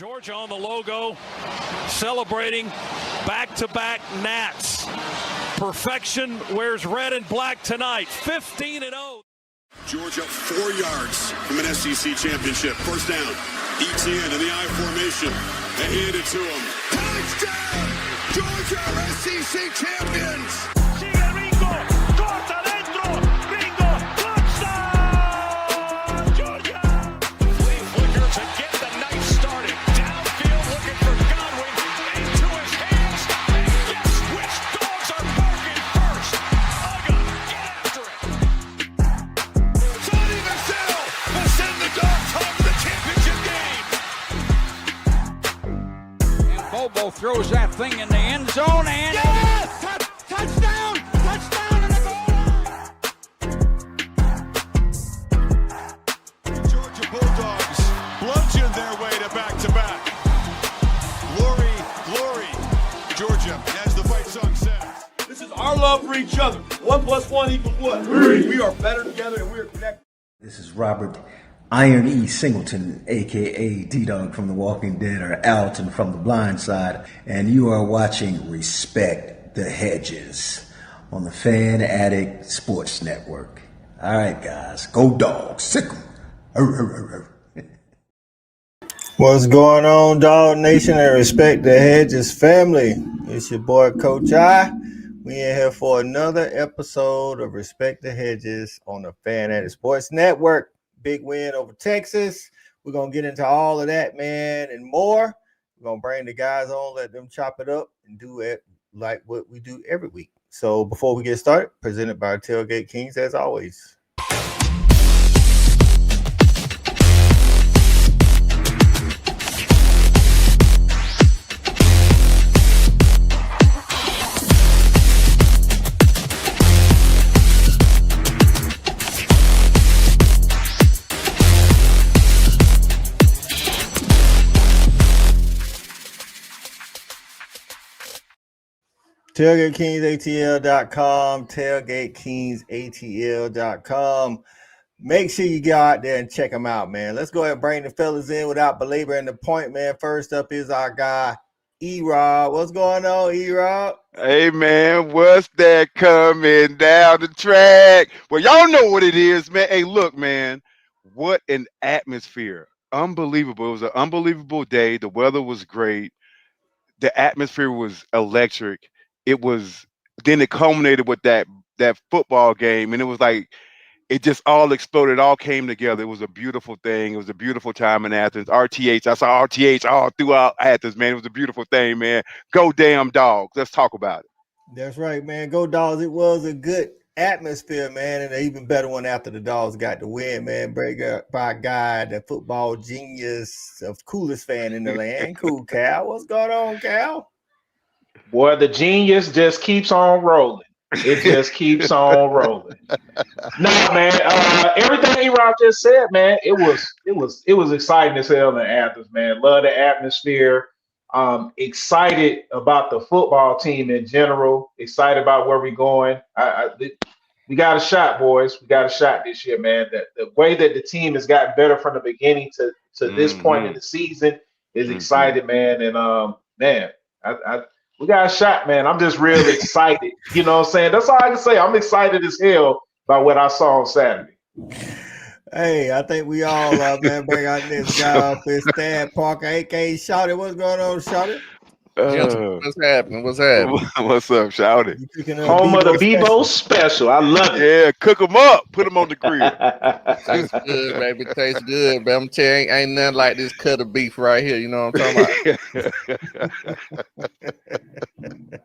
Georgia on the logo, celebrating back-to-back Nats. Perfection wears red and black tonight, 15-0. Georgia 4 yards from an SEC championship. First down, ETN in the I formation. They hand it to him. Touchdown! Georgia SEC champions! Throws that thing in the end zone and yes! Touchdown! Touchdown and a goal! Georgia Bulldogs bludgeoned their way to back-to-back. Glory, glory. Georgia, as the fight song says. This is our love for each other. 1 + 1 = what? 3. We are better together and we are connected. This is Robert Iron E. Singleton, a.k.a. D-Dawg from The Walking Dead, or Alton from The Blind Side, and you are watching Respect the Hedges on the Fan Addict Sports Network. All right, guys, go Dogs, sick 'em. What's going on, Dawg Nation and Respect the Hedges family? It's your boy, Coach I. We in here for another episode of Respect the Hedges on the Fan Addict Sports Network. Big win over Texas. We're going to get into all of that, man, and more. We're going to bring the guys on, let them chop it up, and do it like what we do every week. So before we get started, presented by Tailgate Kings, as always. TailgateKingsATL.com, TailgateKingsATL.com. Make sure you go out there and check them out, man. Let's go ahead and bring the fellas in without belaboring the point, man. First up is our guy, E-Rob. What's going on, E-Rob? Hey, man, what's that coming down the track? Well, y'all know what it is, man. Hey, look, man, what an atmosphere. Unbelievable. It was an unbelievable day. The weather was great. The atmosphere was electric. Then it culminated with that football game, and it was like it just all exploded, all came together. It was a beautiful thing. It was a beautiful time in Athens. RTH, I saw RTH all throughout Athens, man. It was a beautiful thing, man. Go damn Dogs. Let's talk about it. That's right, man. Go Dogs. It was a good atmosphere, man, and an even better one after the Dogs got the win, man. Break up by God, the football genius of coolest fan in the land. Cool, Cal. What's going on, Cal? Boy, the genius just keeps on rolling. It just keeps on rolling. Nah, man. Everything E-Rob just said, man. It was exciting as hell in Athens, man. Love the atmosphere. Excited about the football team in general. Excited about where we're going. We got a shot, boys. We got a shot this year, man. The way that the team has gotten better from the beginning to this point in the season is excited, man. And man, we got a shot, man. I'm just real excited. You know what I'm saying? That's all I can say. I'm excited as hell by what I saw on Saturday. Hey, I think we all man. Bring out this guy up in Stan Parker, a.k.a. Shouty. What's going on, Shouty? What's happening? What's happening? What's up, Shouty? Home of the Bebo special. I love it. Yeah, cook them up. Put them on the grill. Tastes good, baby. Tastes good, but I'm telling you, ain't nothing like this cut of beef right here. You know what I'm talking about?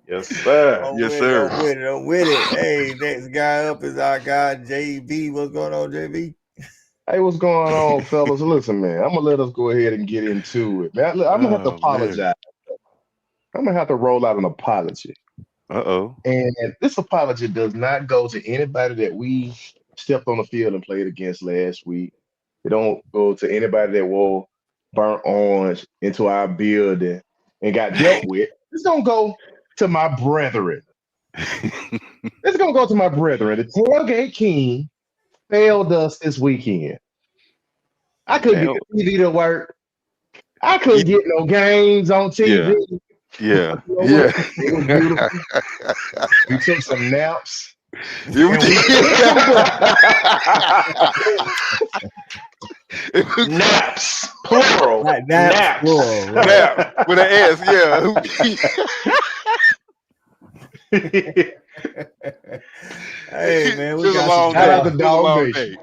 Yes, sir. I'm with it. Hey, next guy up is our guy, JB. What's going on, JB? Hey, what's going on, fellas? Listen, man, I'm going to let us go ahead and get into it. Man, I'm going to have to apologize. Man. I'm going to have to roll out an apology. Uh-oh. And this apology does not go to anybody that we stepped on the field and played against last week. It don't go to anybody that wore burnt orange into our building and got dealt with. It's going to go to my brethren. It's going to go to my brethren. The Tailgate King failed us this weekend. I couldn't get the TV to work. I couldn't get no games on TV. Yeah. You know what? It was beautiful. We took some naps. Naps, plural. Naps, plural. Right. Nap with an S, Hey man, we Just got a long Shout out day. to Just a Dawg long Nation.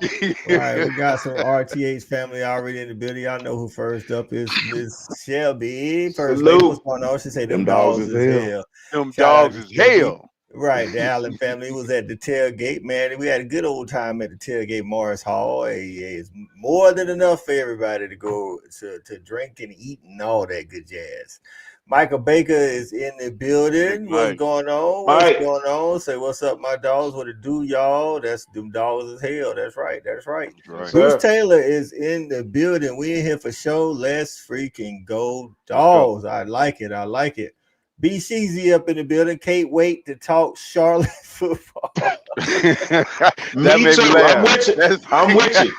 day. right. We got some RTH family already in the building. Y'all know who first up is Miss Shelby. First lady, what's going on? She say them dogs is hell. Them Shout out dogs to is Shelby. hell. Right, the Allen family was at the tailgate, man. We had a good old time at the tailgate, Morris Hall. Hey, it's more than enough for everybody to go to drink and eat and all that good jazz. Michael Baker is in the building. What's going on? What's going on? Say what's up, my dogs. What it do, y'all? That's them dogs as hell. That's right. That's right. Bruce Taylor is in the building. We in here for show. Let's freaking go, dogs. I like it. I like it. B. Sheezy up in the building. Can't wait to talk Charlotte football. Me too. I'm with you. I'm with you.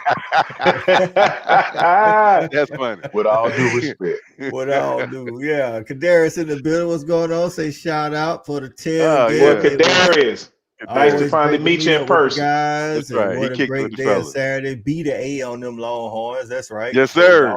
That's funny. With all due respect. With all due, yeah. Kadarius in the building. What's going on? Say shout out for the tailgate. Well, Kadarius. Nice to finally meet you in person. Guys, that's right. And what a great day of Saturday. B to A on them Longhorns. That's right. Yes, sir.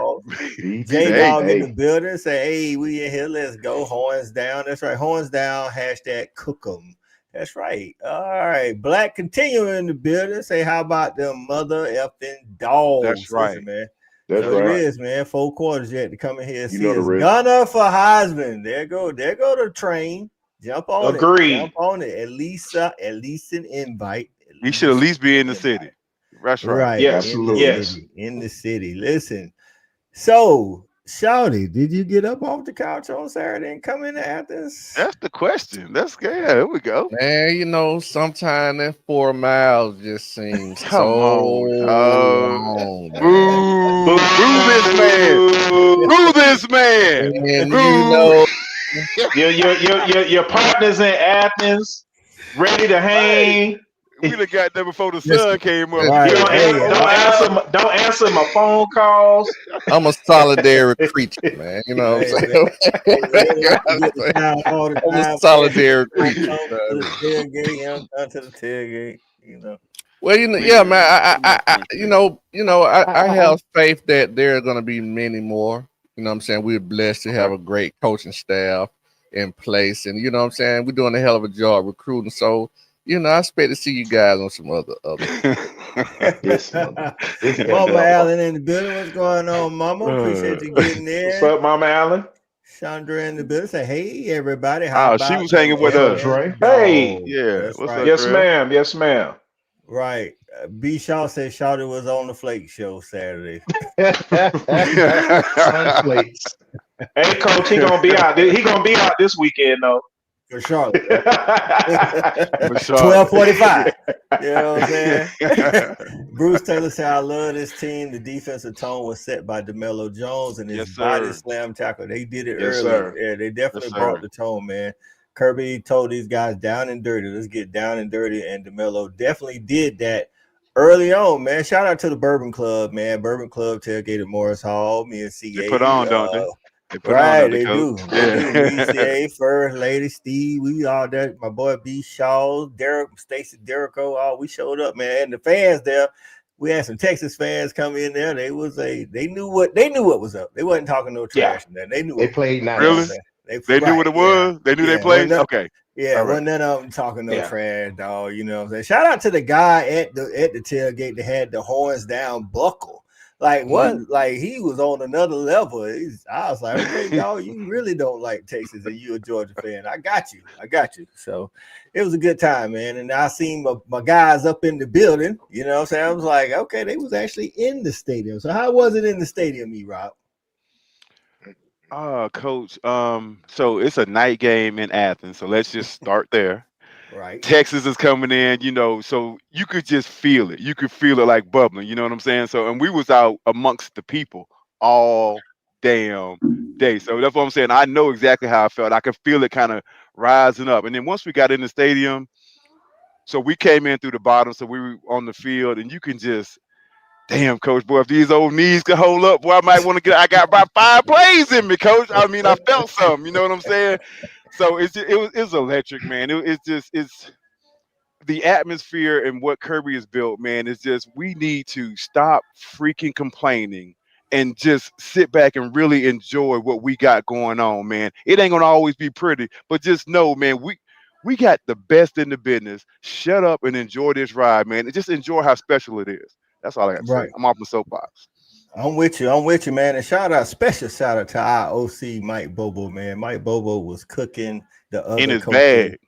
J-Dawg in the building. Say, hey, we in here. Let's go. Horns down. That's right. Horns down. Hashtag cook 'em. That's right. All right. Black continue in the building. Say, how about them mother effing dogs? That's right. Listen, man. That's so right. It is, man. 4 quarters yet to come in here and You see know the us. rest. Gunner for Heisman. There go the train. Jump on Agreed. it. Jump on it. At least an invite. He should at least be in the city. That's right. Right. Yes. Absolutely. Yes. In the city. Listen. So, Shawty, did you get up off the couch on Saturday and come into Athens? That's the question. There we go. Man, you know, sometimes that 4 miles just seems Come so on, long. Boo this man. Boo this man. And Boo. you know, Your partner's in Athens, ready to hang. We done got there before the sun came up. Right. Don't answer my phone calls. I'm a solidary creature, man. You know what I'm saying? I'm a solidary creature. To the tailgate, you know. Well, you know, yeah, man. I have faith that there are going to be many more. You know what I'm saying? We're blessed to have a great coaching staff in place, and you know what I'm saying? We're doing a hell of a job recruiting. So, you know, I expect to see you guys on some other. Yes, Mama Allen in the building. What's going on, Mama? Appreciate you getting there. What's up, Mama Allen? Chandra in the building. Say, hey, everybody. She was hanging with us. Hey. Yeah. What's right. Yes, ma'am. Yes, ma'am. Right. B. Shaw said Shawty was on the Flake Show Saturday. Sunflakes. Hey, Coach, he gonna be out. He gonna be out this weekend, though. For Charlotte. 12:45. You know what I'm saying? Bruce Taylor said, I love this team. The defensive tone was set by DeMelo Jones and his body slam tackle. They did it early. Sir. Yeah, they definitely brought the tone, man. Kirby told these guys down and dirty. Let's get down and dirty. And DeMelo definitely did that early on, man. Shout out to the Bourbon Club, man. Bourbon Club tailgate at Morris Hall. Me and CA. They put on, don't they? They do. CA, First Lady, Steve, we all there. My boy B. Shaw, Derek, Stacy, Derrico, all we showed up, man. And the fans there, we had some Texas fans come in there. They knew what was up. They wasn't talking no trash. Yeah. They knew they played nice. Really? They knew what it was. They knew they played. Okay. Yeah, wasn't none of them talking no trash, dog. You know what I'm saying? Shout out to the guy at the tailgate that had the horns down buckle. Like what? Like he was on another level. I was like, okay, dog, you really don't like Texas, and you a Georgia fan. I got you. So it was a good time, man. And I seen my guys up in the building. You know what I'm saying? I was like, okay, they was actually in the stadium. So how was it in the stadium, Rob? Coach. So it's a night game in Athens. So let's just start there. Right. Texas is coming in, you know, so you could just feel it. You could feel it like bubbling, you know what I'm saying? So, and we was out amongst the people all damn day. So that's what I'm saying. I know exactly how I felt. I could feel it kind of rising up. And then once we got in the stadium, so we came in through the bottom, so we were on the field, and you can just damn, coach, boy, if these old knees could hold up, boy, I might want to get. I got about 5 plays in me, coach. I mean, I felt something. You know what I'm saying? So it's electric, man. It's the atmosphere and what Kirby has built, man. Is just we need to stop freaking complaining and just sit back and really enjoy what we got going on, man. It ain't gonna always be pretty, but just know, man, we got the best in the business. Shut up and enjoy this ride, man, and just enjoy how special it is. That's all I got to say. Right. I'm off my soapbox. I'm with you, man. And special shout out to our OC Mike Bobo, man. Mike Bobo was cooking the other In his coaches. bag.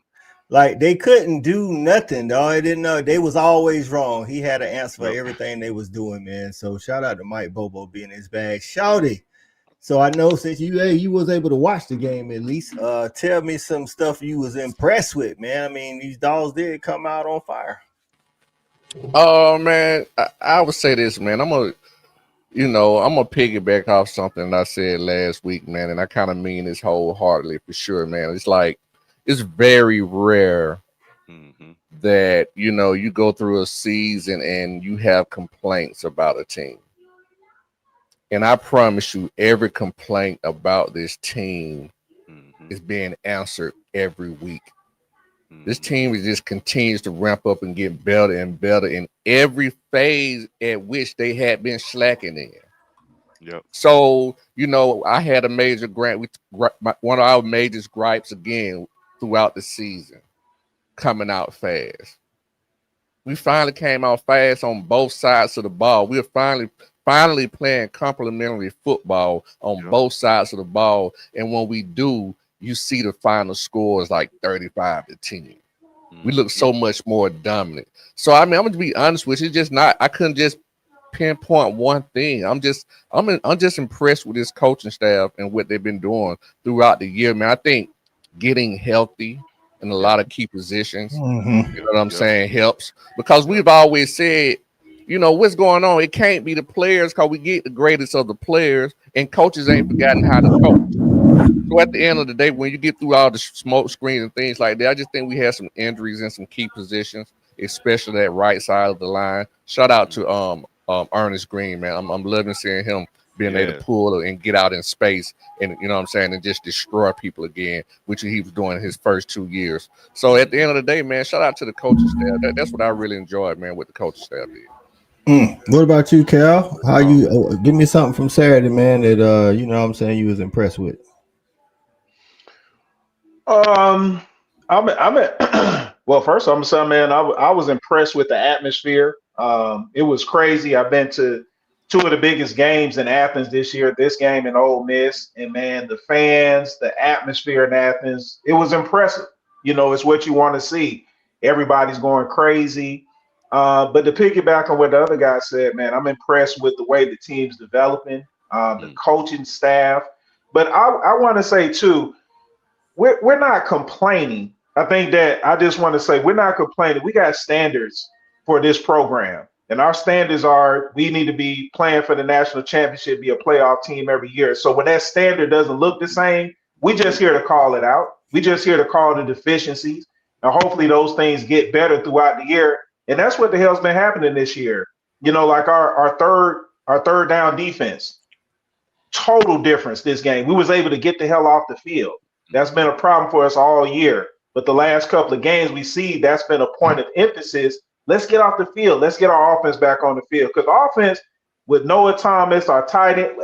Like they couldn't do nothing, dog. I didn't know they was always wrong. He had an answer for everything they was doing, man. So shout out to Mike Bobo being in his bag. Shouty. So I know since you was able to watch the game at least, tell me some stuff you was impressed with, man. I mean, these Dogs did come out on fire. Oh man, I would say this, man. I'm gonna piggyback off something I said last week, man, and I kind of mean this wholeheartedly for sure, man. It's like it's very rare that you go through a season and you have complaints about a team. And I promise you, every complaint about this team is being answered every week. This team just continues to ramp up and get better and better in every phase at which they had been slacking in. Yep. So, I had a major gripe. One of our major gripes again throughout the season, coming out fast. We finally came out fast on both sides of the ball. We're finally playing complementary football on both sides of the ball. And when we do, you see the final score is like 35-10. We look so much more dominant. So I mean, I'm gonna be honest with you. It's just not. I couldn't just pinpoint one thing. I'm just impressed with this coaching staff and what they've been doing throughout the year, man. I think getting healthy in a lot of key positions, you know what I'm saying, helps, because we've always said, what's going on. It can't be the players because we get the greatest of the players, and coaches ain't forgotten how to coach. So at the end of the day, when you get through all the smoke screens and things like that, I just think we had some injuries in some key positions, especially that right side of the line. Shout out to Ernest Green, man. I'm loving seeing him being able to pull and get out in space and, and just destroy people again, which he was doing his first 2 years. So at the end of the day, man, shout out to the coaching staff. That's what I really enjoyed, man, what the coaching staff did. What about you, Cal? How you give me something from Saturday, man, that you was impressed with? Well, first I'm saying, man, I was impressed with the atmosphere. It was crazy. I've been to 2 of the biggest games in Athens this year, this game and Ole Miss, and man, the fans, the atmosphere in Athens, it was impressive. It's what you want to see. Everybody's going crazy. But to piggyback on what the other guy said, man, I'm impressed with the way the team's developing, the coaching staff. But I want to say too, we're not complaining. I think that I just want to say we're not complaining. We got standards for this program. And our standards are we need to be playing for the national championship, be a playoff team every year. So when that standard doesn't look the same, we just here to call it out. We just here to call the deficiencies. And hopefully those things get better throughout the year. And that's what the hell's been happening this year. Like our third down defense, total difference this game. We was able to get the hell off the field. That's been a problem for us all year. But the last couple of games we see that's been a point of emphasis. Let's get off the field. Let's get our offense back on the field. Because offense with Noah Thomas, our tight end,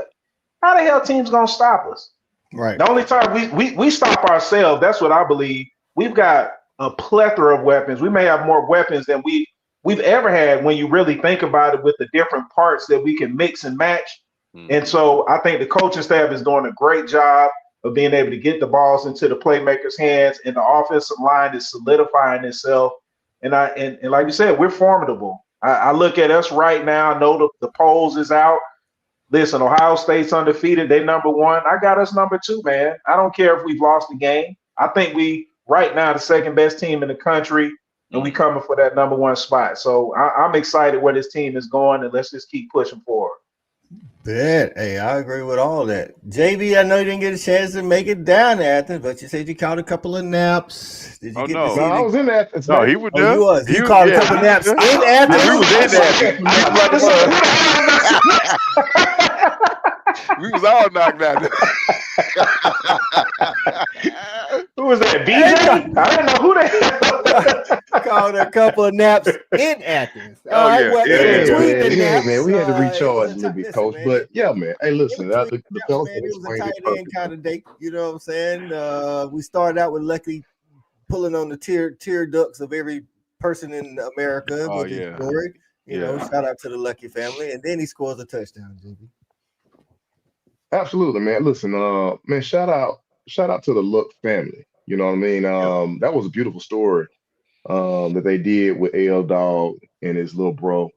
how the hell teams gonna stop us? Right. The only time we stop ourselves, that's what I believe. We've got a plethora of weapons. We may have more weapons than we've ever had when you really think about it, with the different parts that we can mix and match. And so I think the coaching staff is doing a great job of being able to get the balls into the playmakers' hands, and the offensive line is solidifying itself. And like you said, we're formidable. I look at us right now. I know the polls is out. Listen, Ohio State's undefeated. They number 1. I got us number 2, man. I don't care if we've lost the game. I think we right now the second best team in the country, and we coming for that number 1 spot. So I'm excited where this team is going, and let's just keep pushing forward. Hey, I agree with all that. JB, I know you didn't get a chance to make it down to Athens, but you said you caught a couple of naps. Did you get to see No, I was in Athens. No, Man. he was Oh, there. you was. He You was- caught a yeah, couple he naps was in there. Athens. Yeah, we was in Athens. We was all knocked out. Who was that? BJ? I didn't know who that. Caught a couple of naps in Athens. Oh, All right, yeah. well, Yeah, in Yeah, between the man. Yeah, naps, man. We had to it recharge was a little bit, listen, coach. man, But yeah, man. Hey, in listen, between the the naps, fellas man, can it was a explain tight it end perfectly. kind of date. You know what I'm saying? We started out with Lucky pulling on the tear ducts of every person in America Oh, with his yeah. story. You know, Yeah. shout out to the Lucky family, and then he scores a touchdown, JB. Absolutely, man. Listen, man, shout out to the Look family. You know what I mean? That was a beautiful story that they did with L Dawg and his little bro.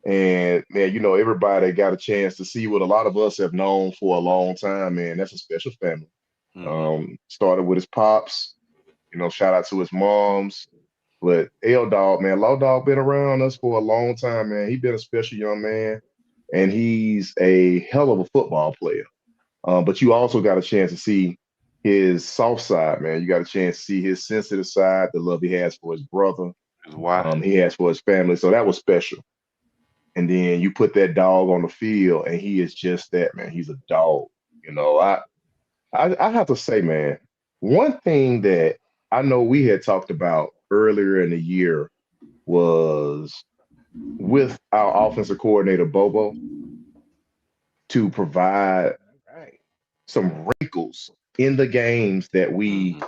And man, you know, everybody got a chance to see what a lot of us have known for a long time, man. That's a special family. Started with his pops, you know, shout out to his moms. But L Dawg, man, Law Dog been around us for a long time, man. He been a special young man, and he's a hell of a football player. But you also got a chance to see his soft side, man. You got a chance to see his sensitive side, the love he has for his brother, Why? he has for his family. So that was special. And then you put that dog on the field, and he is just that, man. He's a dog. You know, I have to say, man, one thing that I know we had talked about earlier in the year was with our offensive coordinator Bobo to provide some wrinkles in the games that we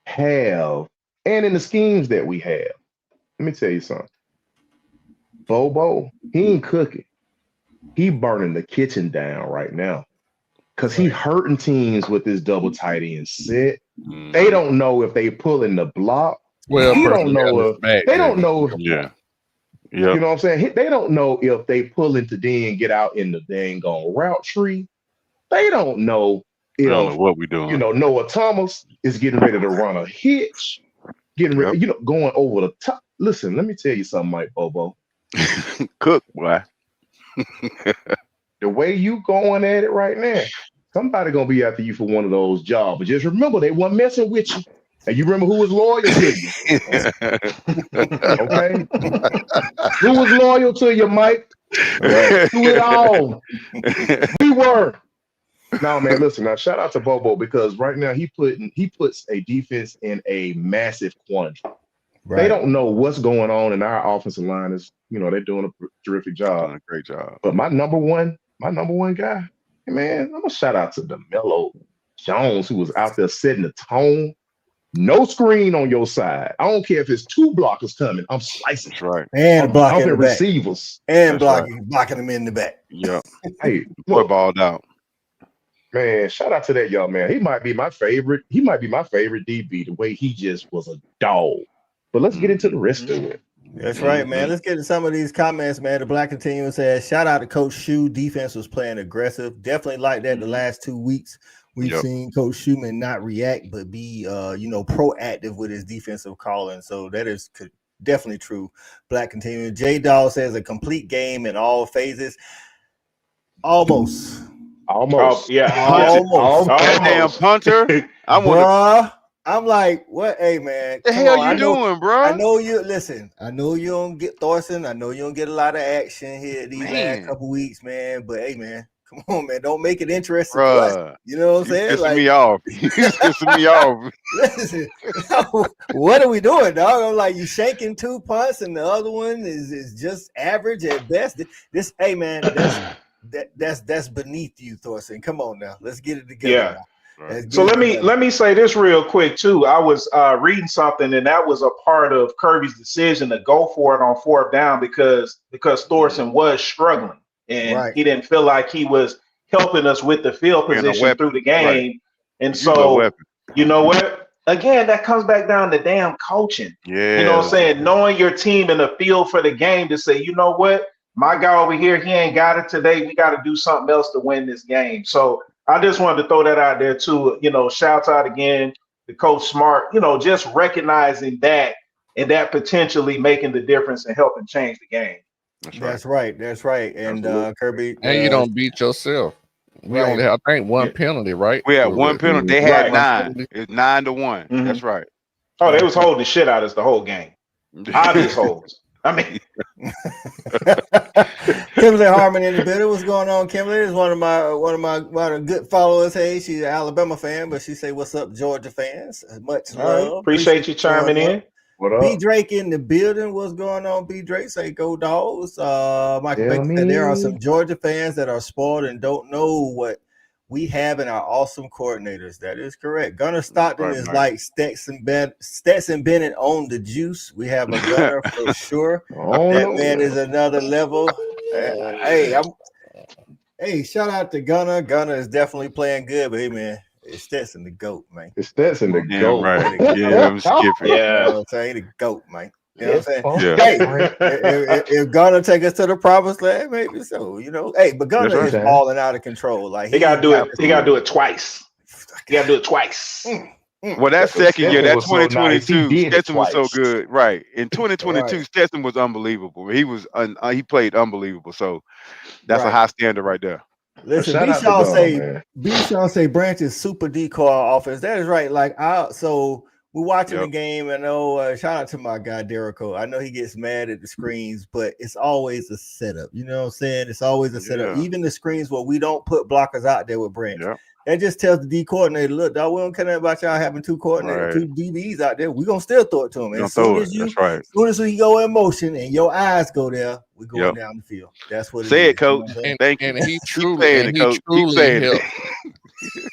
have and in the schemes that we have. Let me tell you something. Bobo, he ain't cooking. He burning the kitchen down right now. Because he hurting teams with this double tight end set. They don't know if they pulling the block. Well, He don't personally, know on his if back, they don't JB. know. Yeah. You know what I'm saying? They don't know if they pull into D and get out in the dang on route tree. They don't know I don't know if what we doing. you know Noah Thomas is getting ready to run a hitch, getting ready, you know, going over the top. Listen, let me tell you something, Mike Bobo. Cook, boy. The way you going at it right now, somebody gonna be after you for one of those jobs. But just remember, they weren't messing with you. And you remember who was loyal to you. Okay? Who was loyal to you, Mike? Through it all. We were. No, man, listen, now shout out to Bobo because right now he puts a defense in a massive quandary. They don't know what's going on in our offensive line. Is, you know, they're doing a terrific job. Doing a great job. But my number one guy, hey man, I'm gonna shout out to DeMelo Jones, who was out there setting the tone. No screen on your side. I don't care if it's two blockers coming. I'm slicing. That's right. And blocking the back. receivers. And That's blocking them in the back. Yep. Hey, Boy look, balled out. man, shout out to that young man. He might be my favorite. He might be my favorite DB. The way he just was a dog. But let's get into the rest of it. That's right, man. Let's get to some of these comments, man. The Black Continuum says, shout out to Coach Shu. Defense was playing aggressive. Definitely like that the last 2 weeks. We've seen Coach Schumann not react, but be, proactive with his defensive calling. So that is definitely true. Black Continuum. J-Dawg says a complete game in all phases. Almost. Almost. Almost. That damn punter. I want Bruh, I'm like, what? Hey, man. the come hell on. you doing, bro? I know you listen. I know you don't get Thorson. I know you don't get a lot of action here these last couple weeks, man. But hey, man, come on, man. Don't make it interesting for us. You know what I'm saying? Pissing me off. You pissing me off. Listen, what are we doing, dog? I'm like, you shaking 2 punts, and the other one is just average at best. This, hey, man, that's beneath you, Thorson. Come on now, let's get it together. Yeah. Now. So let me say this real quick too. I was reading something, and that was a part of Kirby's decision to go for it on 4th down because Thorson was struggling, and he didn't feel like he was helping us with the field position through the game. Right. And so, you know what? Again, that comes back down to damn coaching. Yeah. You know what I'm saying? Knowing your team and the feel for the game to say, you know what? My guy over here, he ain't got it today. We got to do something else to win this game. So I just wanted to throw that out there too. You know, shout out again to Coach Smart, you know, just recognizing that and that potentially making the difference and helping change the game. That's right. That's right. And Kirby, And you don't beat yourself. We only have, I think, one penalty, right? We had one penalty. They had 9. It's 9-1. Mm-hmm. That's right. Oh, they was holding the shit out of us the whole game. Obvious holds. I mean, Kimberly Harmon in the building. What's going on, Kimberly? Is one of my good followers. Hey, she's an Alabama fan, but she say, "What's up, Georgia fans? Much love. Appreciate you chiming in. What up? B Drake in the building. What's going on, B Drake? Say go Dogs. Michael Baker said there are some Georgia fans that are spoiled and don't know what we have in our awesome coordinators. That is correct. Gunnar Stockton is like Stetson Bennett on the juice. We have a Gunnar for sure. That man is another level. Hey, shout out to Gunnar. Gunnar is definitely playing good, but hey, man, it's Stetson the GOAT, man. It's Stetson the GOAT. Right. Yeah, I'm skipping. You know what I'm saying? The GOAT, man. You know what I'm saying? Yeah. Hey, if Gunnar take us to the promised land, maybe so. You know, hey, but Gunnar is balling out of control. Like he gotta do it. He gotta do it twice. He gotta do it twice. Well, that second year, that 2022, Stetson was so twice. good, right? In 2022, Stetson was unbelievable. He was he played unbelievable. So that's a high standard right there. Listen, B. Shaw say Branch is super decoy offense. That is right. Like so we're watching the game, and shout out to my guy Derico. I know he gets mad at the screens, but it's always a setup. You know what I'm saying? It's always a setup. Even the screens where we don't put blockers out there with Branch. That just tells the D coordinator, look, dog, we don't care about y'all having two coordinators, two DBs out there. We're gonna still throw it to him. As soon as we go in motion and your eyes go there, we're going down the field. That's what it is. Coach. Thank you. And he truly helps.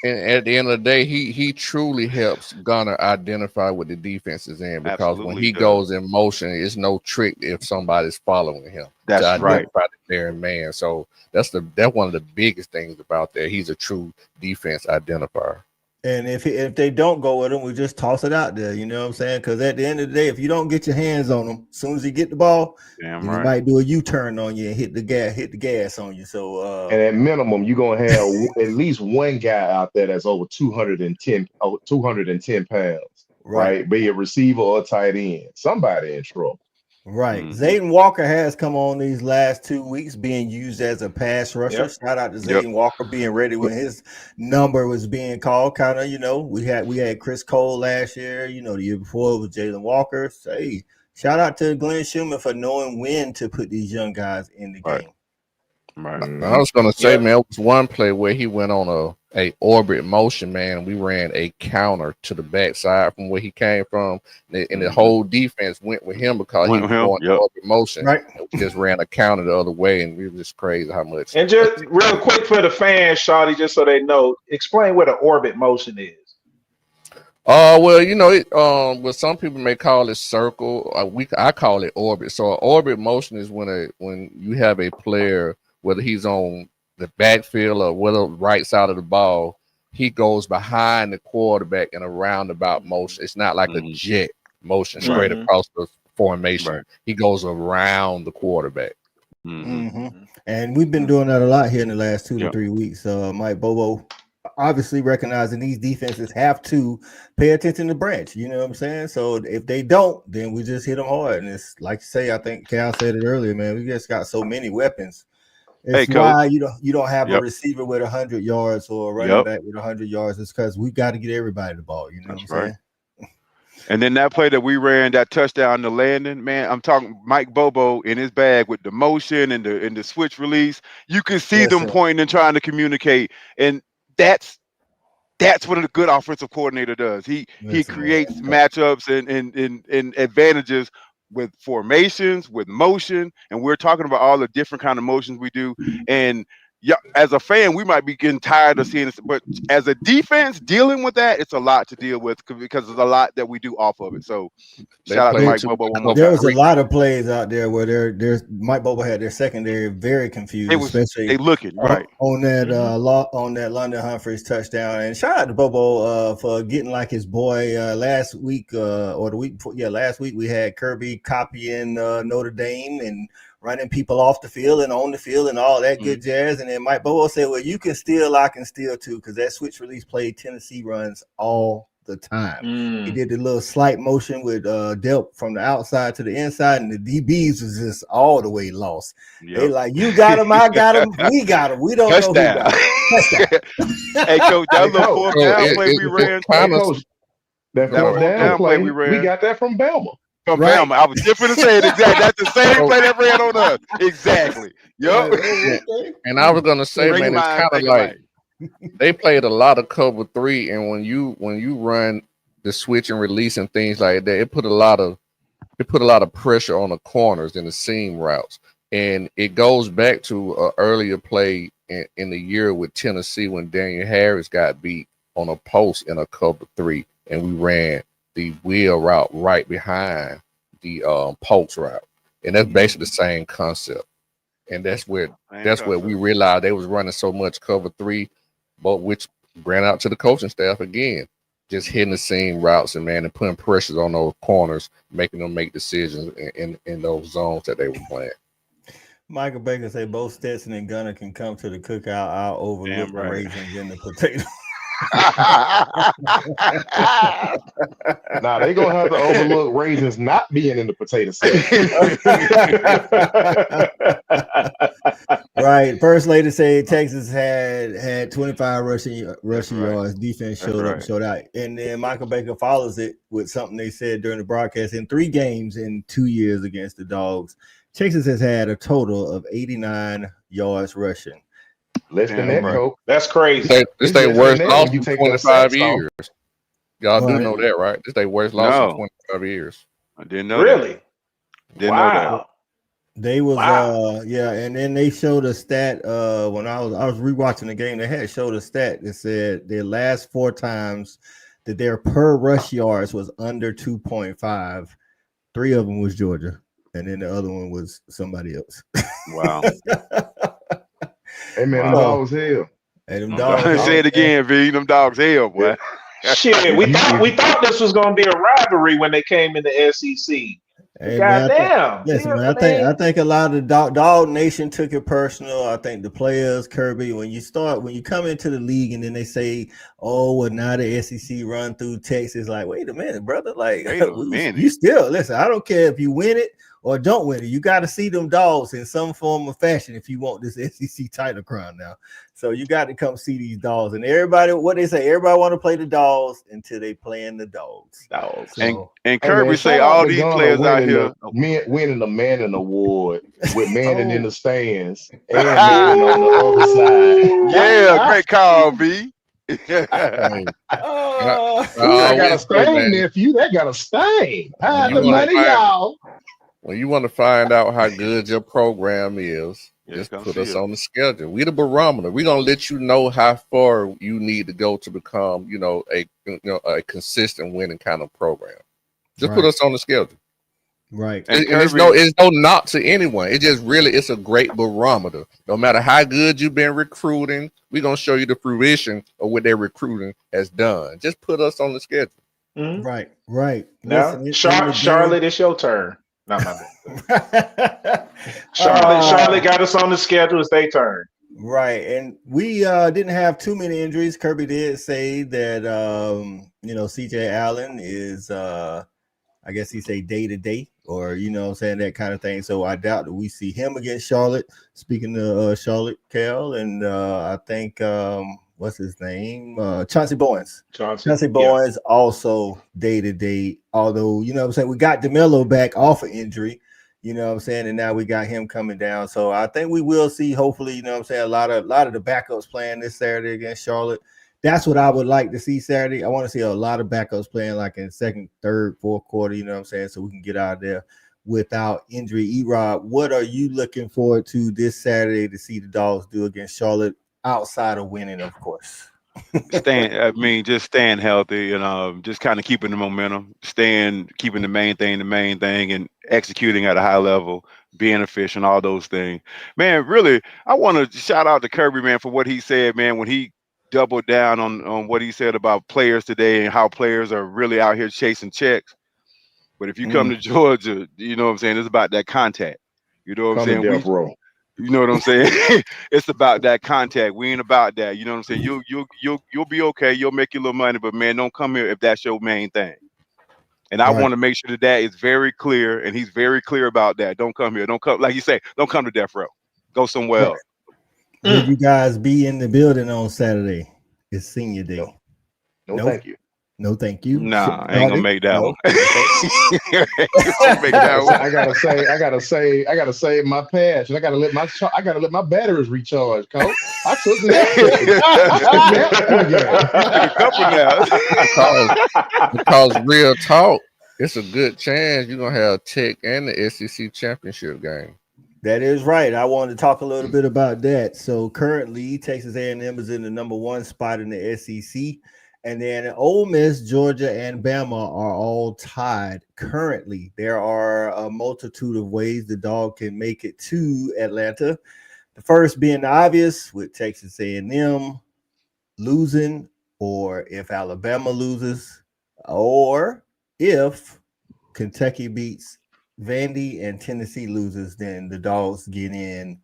And at the end of the day, he truly helps Gunnar identify what the defense is in, because when he goes in motion, it's no trick if somebody's following him. That's to identify right. the player and man. So that's one of the biggest things about that. He's a true defense identifier. And if they don't go with him, we just toss it out there. You know what I'm saying? Because at the end of the day, if you don't get your hands on him, as soon as you get the ball, he might do a U-turn on you and hit the gas on you. So and at minimum, you're gonna have at least one guy out there that's over 210 pounds, right? Be a receiver or a tight end. Somebody in trouble. Right. Zayden Walker has come on these last 2 weeks being used as a pass rusher. Shout out to Zayden Walker being ready when his number was being called. Kind of, we had Chris Cole last year, the year before it was Jalen Walker. So, hey, shout out to Glenn Schumann for knowing when to put these young guys in the game. Right. I was gonna say, man, it was one play where he went on a orbit motion, man. We ran a counter to the backside from where he came from, and the whole defense went with him because he was going orbit motion. Right. We just ran a counter the other way, and we were just crazy how much. And just real quick for the fans, Shawty, just so they know, explain what an orbit motion is. Well, what some people may call it circle, I call it orbit. So an orbit motion is when you have a player, whether he's on the backfield or whether right side of the ball, he goes behind the quarterback in a roundabout motion. It's not like a jet motion straight across the formation. Right. He goes around the quarterback. And we've been doing that a lot here in the last 2 to 3 weeks. Mike Bobo obviously recognizing these defenses have to pay attention to Branch. You know what I'm saying? So if they don't, then we just hit them hard. And it's like you say, I think Cal said it earlier, man, we just got so many weapons. It's why you don't have a receiver with 100 yards or a running back with 100 yards. It's because we got to get everybody the ball. You know what I'm saying? And then that play that we ran, that touchdown to Landon, man, I'm talking Mike Bobo in his bag with the motion and the switch release. You can see them pointing and trying to communicate, and that's what a good offensive coordinator does. He creates matchups and advantages with formations, with motion, and we're talking about all the different kind of motions we do. And as a fan, we might be getting tired of seeing this, but as a defense, dealing with that, it's a lot to deal with because there's a lot that we do off of it. So shout out to Mike Bobo one more time. There was a lot of plays out there where Mike Bobo had their secondary very confused, especially they looking on that on that London Humphreys touchdown. And shout out to Bobo for getting like his boy last week or the week before. Yeah, last week we had Kirby copying Notre Dame and running people off the field and on the field and all that good jazz. And then Mike Bobo said, well, you can steal, I can steal too, because that switch release play Tennessee runs all the time. He Mm. did the little slight motion with Delp from the outside to the inside, and the DBs was just all the way lost. They Yep. like, you got him, I got him, we got him. We don't know who Touchdown. got him. Touchdown. Hey, coach, that Hey, little coach. fourth So down play we ran. Hey, coach, that That fourth fourth down down play play, we ran. we got that from Bama. From Right. Bama. I was just going to say it exactly. That's the same play that ran on us. Exactly. Yup. And I was gonna say, Great man, it's mind, kind of think like alike. they played a lot of cover 3, and when you run the switch and release and things like that, it put a lot of pressure on the corners and the seam routes. And it goes back to an earlier play in the year with Tennessee when Daniel Harris got beat on a post in a cover 3, and we ran the wheel route right behind the post route, and that's basically the same concept. And that's where we realized they was running so much cover 3, but which ran out to the coaching staff again, just hitting the seam routes and putting pressures on those corners, making them make decisions in those zones that they were playing. Michael Baker say both Stetson and Gunner can come to the cookout. I'll overlook the raisins in the potato. Now they gonna have to overlook raisins not being in the potato section. Right. First lady said Texas had 25 rushing yards. Defense showed out. And then Michael Baker follows it with something they said during the broadcast. In 3 games in 2 years against the Dogs, Texas has had a total of 89 yards rushing. Less than that, Coach. That's crazy. This their worst loss in 25 years. years. Y'all do Right. know that, right? This their worst loss No. in 25 years. I didn't know Really? that. Didn't know that. They was Wow. and then they showed a stat when I was rewatching the game. They had showed a stat that said their last 4 times that their per rush yards was under 2.5. 3 of them was Georgia, and then the other one was somebody else. Wow. Hey man, them Wow. dogs hell. Hey, them dogs. Say it again, V. Them dogs hell, boy. Shit, we thought this was gonna be a rivalry when they came in the SEC. Hey, man, Goddamn. Listen, man, I think a lot of the Dawg Nation took it personal. I think the players, Kirby, when you come into the league and then they say, "Oh, well, now the SEC run through Texas," like, wait a minute, brother, like, you still listen. I don't care if you win it or don't win it. You got to see them Dogs in some form or fashion if you want this SEC title crown now. So you got to come see these Dogs. And everybody, what they say, everybody want to play the Dogs until they playing the Dogs. So, and Kirby say all these players out here winning the Manning Award with Manning in the stands and Manning on the other side. Yeah, great call, V. That got a stain, nephew. That got a stain. Hide the money, y'all. When you want to find out how good your program is, just put us on the schedule. We the barometer. We're gonna let you know how far you need to go to become, a consistent winning kind of program. Just put us on the schedule. Right. And it's no knock to anyone. It just really it's a great barometer. No matter how good you've been recruiting, we're gonna show you the fruition of what their recruiting has done. Just put us on the schedule. Mm-hmm. Right. Now, Listen, Charlotte, it's your turn. No, Charlotte got us on the schedule. It's their turn. Right. And we didn't have too many injuries. Kirby did say that CJ Allen is I guess he say day to day, or saying that kind of thing. So I doubt that we see him against Charlotte. Speaking of Charlotte, Cal, and I think what's his name? Chauncey Bowens. Chauncey Bowens also day to day. Although we got DeMello back off of injury. And now we got him coming down. So I think we will see, hopefully, a lot of the backups playing this Saturday against Charlotte. That's what I would like to see Saturday. I want to see a lot of backups playing like in second, third, fourth quarter, so we can get out there without injury. E-Rob, what are you looking forward to this Saturday to see the Dogs do against Charlotte outside of winning, of course? Just staying healthy and just kind of keeping the momentum, keeping the main thing and executing at a high level, being efficient, all those things. Man, really, I want to shout out to Kirby, man, for what he said, man, when he doubled down on what he said about players today and how players are really out here chasing checks. But if you come to Georgia, it's about that contact. You know what I'm saying? Death row. You know what I'm saying? It's about that contact. We ain't about that. You know what I'm saying? You'll be okay. You'll make your little money, but man, don't come here if that's your main thing. And I want to make sure that is very clear, and he's very clear about that. Don't come here. Don't come, like you say, don't come to death row. Go somewhere else. Will you guys be in the building on Saturday? It's senior day. No, thank you. No, thank you. Nah, I ain't gonna make that one. I gotta say my patch, and I gotta let my batteries recharge, Coach. I took that. because real talk, it's a good chance you're gonna have Tech and the SEC championship game. That is right. I wanted to talk a little bit about that. So currently, Texas A&M is in the number 1 spot in the SEC. And then Ole Miss, Georgia, and Bama are all tied currently. There are a multitude of ways the Dog can make it to Atlanta. The first being obvious with Texas A&M losing, or if Alabama loses, or if Kentucky beats Vandy and Tennessee loses, then the Dogs get in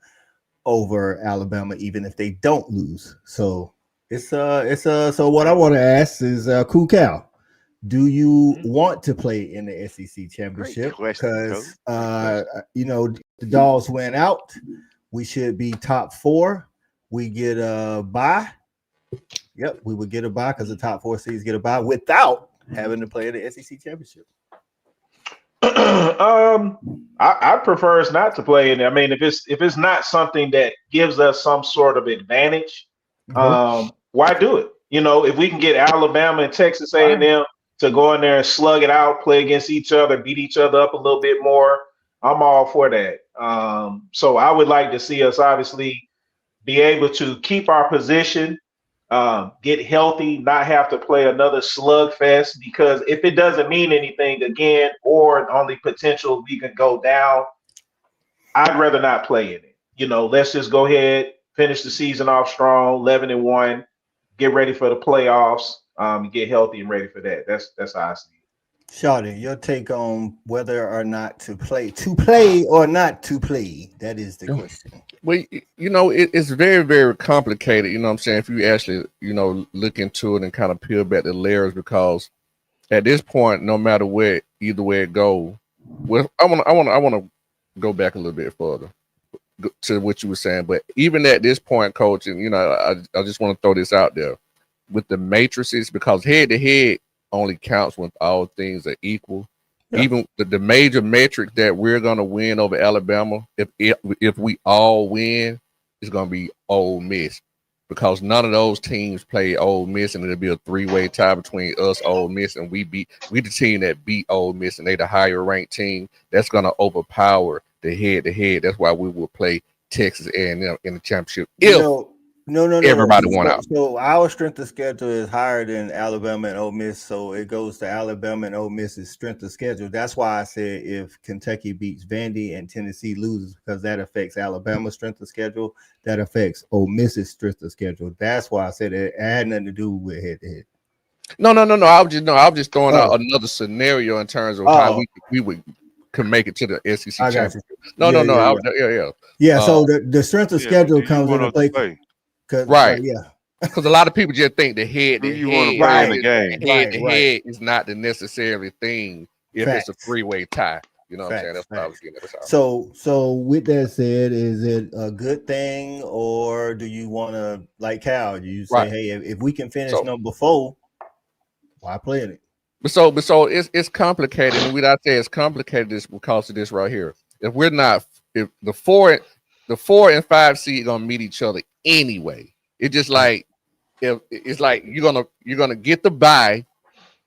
over Alabama, even if they don't lose. So so what I want to ask is, Cool Cal, do you want to play in the SEC championship? Because the Dogs went out. We should be top 4. We get a bye. Yep, we would get a bye because the top 4 seeds get a bye without having to play in the SEC championship. I prefer us not to play in it. I mean, if it's not something that gives us some sort of advantage, why do it? If we can get Alabama and Texas A&M to go in there and slug it out, play against each other, beat each other up a little bit more, I'm all for that. So I would like to see us obviously be able to keep our position, get healthy, not have to play another slugfest, because if it doesn't mean anything again, or only potential we can go down, I'd rather not play in it. Let's just go ahead, finish the season off strong, 11-1, get ready for the playoffs, get healthy and ready for that. That's how I see it. Shawty, your take on whether or not to play or not to play. That is the question. Well, it's very, very complicated. You know what I'm saying? If you actually, look into it and kind of peel back the layers, because at this point, no matter either way it go, well, I want to go back a little bit further to what you were saying. But even at this point, Coach, and I just want to throw this out there with the matrices, because head to head only counts when all things are equal. Yeah. Even the major metric that we're going to win over Alabama, if we all win, is going to be Ole Miss, because none of those teams play Ole Miss, and it'll be a 3-way tie between us, Ole Miss, and we the team that beat Ole Miss, and they the higher ranked team. That's going to overpower the head to head. That's why we will play Texas A&M in the championship. No. Everybody won out. So our strength of schedule is higher than Alabama and Ole Miss, so it goes to Alabama and Ole Miss's strength of schedule. That's why I said if Kentucky beats Vandy and Tennessee loses, because that affects Alabama's strength of schedule. That affects Ole Miss's strength of schedule. That's why I said it had nothing to do with head to head. No. I was just throwing out another scenario in terms of how we can make it to the SEC championship. No. Yeah. So the strength of schedule comes into play. Right. Because a lot of people just think the head to head in the game. Head to head is not the necessary thing if it's a 3-way tie. You know what I'm saying? That's what I was getting at. So with that said, is it a good thing, or do you want to, like Cal, you say, hey, if we can finish number 4, why play in it? But so it's complicated, and when I say it's complicated, is because of this right here. If the 4 and 5 seed gonna meet each other anyway, it's just like you're gonna get the bye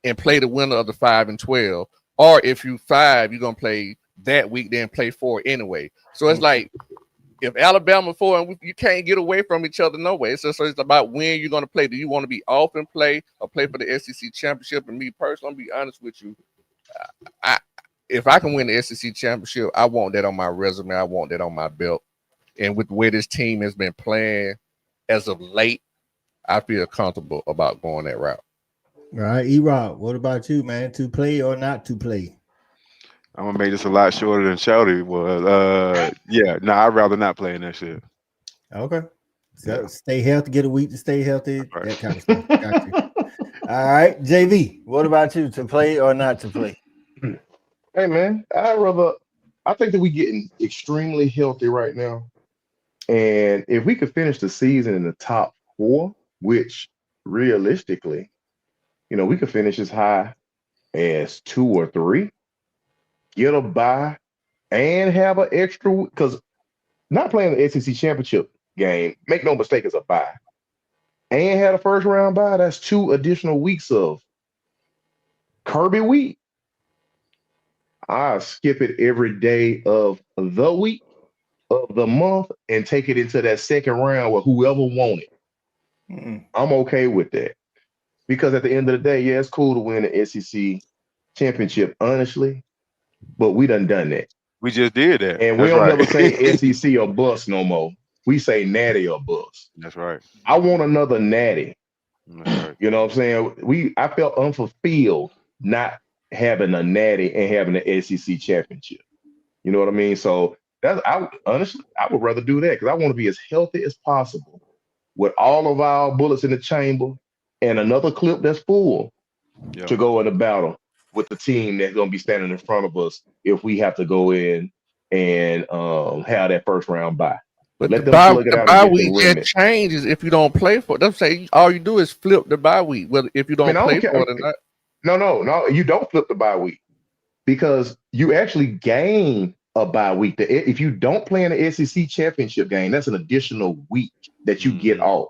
and play the winner of the 5 and 12, or if you 5, you're gonna play that week, then play 4 anyway. So it's like if Alabama 4 and you can't get away from each other no way. So it's about when you're gonna play. Do you want to be off and play, or play for the SEC championship? And me personally, I'll be honest with you, if I can win the SEC championship, I want that on my resume. I want that on my belt. And with the way this team has been playing as of late, I feel comfortable about going that route. All right, E-Rob, what about you, man? To play or not to play? I'm gonna make this a lot shorter than Shouty was. Yeah, no, I'd rather not play in that shit. Okay. So Yeah. stay healthy, get a week to stay healthy, Right. that kind of stuff. Got you. All right, JV, what about you? To play or not to play? Hey man, I think that we getting extremely healthy right now. And if we could finish the season in the top 4, which realistically, we could finish as high as 2 or 3, get a bye, and have an extra, because not playing the SEC championship game, make no mistake, is a bye. And had a first round bye, that's 2 additional weeks of Kirby week. I skip it every day of the week, of the month, and take it into that second round with whoever won it. I'm okay with that. Because at the end of the day, yeah, it's cool to win the SEC championship, honestly, but we done that. We just did that. And we don't ever say SEC or bust no more. We say natty or bust. That's right. I want another natty. That's right. You know what I'm saying? I felt unfulfilled not having a natty and having the SEC championship. You know what I mean? So honestly, I would rather do that because I want to be as healthy as possible with all of our bullets in the chamber and another clip that's full to go in a battle with the team that's going to be standing in front of us if we have to go in and have that first round bye. But Let the them bye week it changes if you don't play for it. Them say all you do is flip the bye week, whether if you don't play for it or not. No, you don't flip the bye week because you actually gain a bye week. If you don't play in the SEC championship game, that's an additional week that you get off.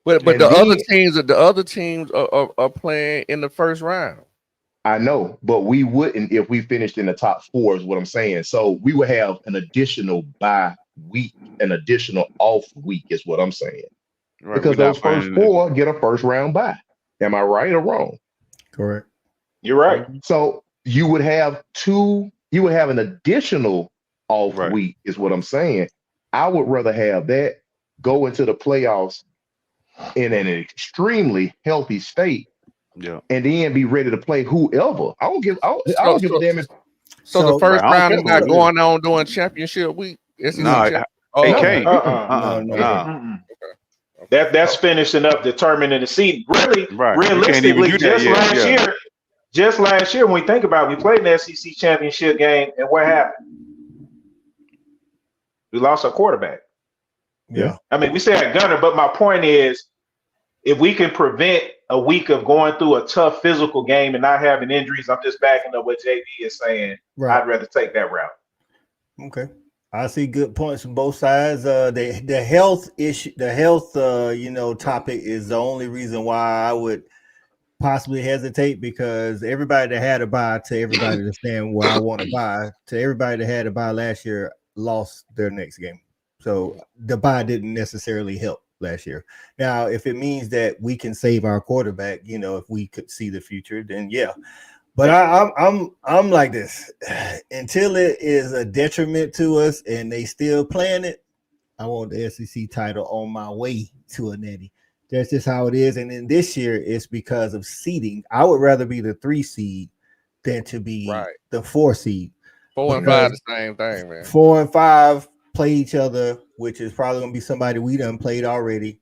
But the other teams are playing in the first round. I know, but we wouldn't if we finished in the top 4 is what I'm saying. So we would have an additional bye week, an additional off week is what I'm saying. Right, because those first 4 get a first round bye. Am I right or wrong? Correct. You're right. So you would have an additional off week is what I'm saying. I would rather have that go into the playoffs in an extremely healthy state. Yeah, and then be ready to play whoever. I don't give a damn. So the first round is not going on during championship week. No. That's finishing up determining the seed. Really, realistically, just last year, when we think about it, we played an SEC championship game, and what happened? We lost our quarterback. Yeah. I mean, we still had Gunner, but my point is, if we can prevent a week of going through a tough physical game and not having injuries, I'm just backing up what JB is saying. Right. I'd rather take that route. Okay. I see good points from both sides. The health issue, topic is the only reason why I would possibly hesitate, because everybody that had a bye, to everybody to stand where I want to buy, to everybody that had a bye last year lost their next game. So the bye didn't necessarily help last year. Now, if it means that we can save our quarterback, if we could see the future, then yeah. But I'm like this. Until it is a detriment to us and they still playing it, I want the SEC title on my way to a natty. That's just how it is. And then this year, it's because of seeding. I would rather be the 3 seed than to be the 4 seed. 4 and 5, the same thing, man. 4 and 5 play each other, which is probably going to be somebody we done played already.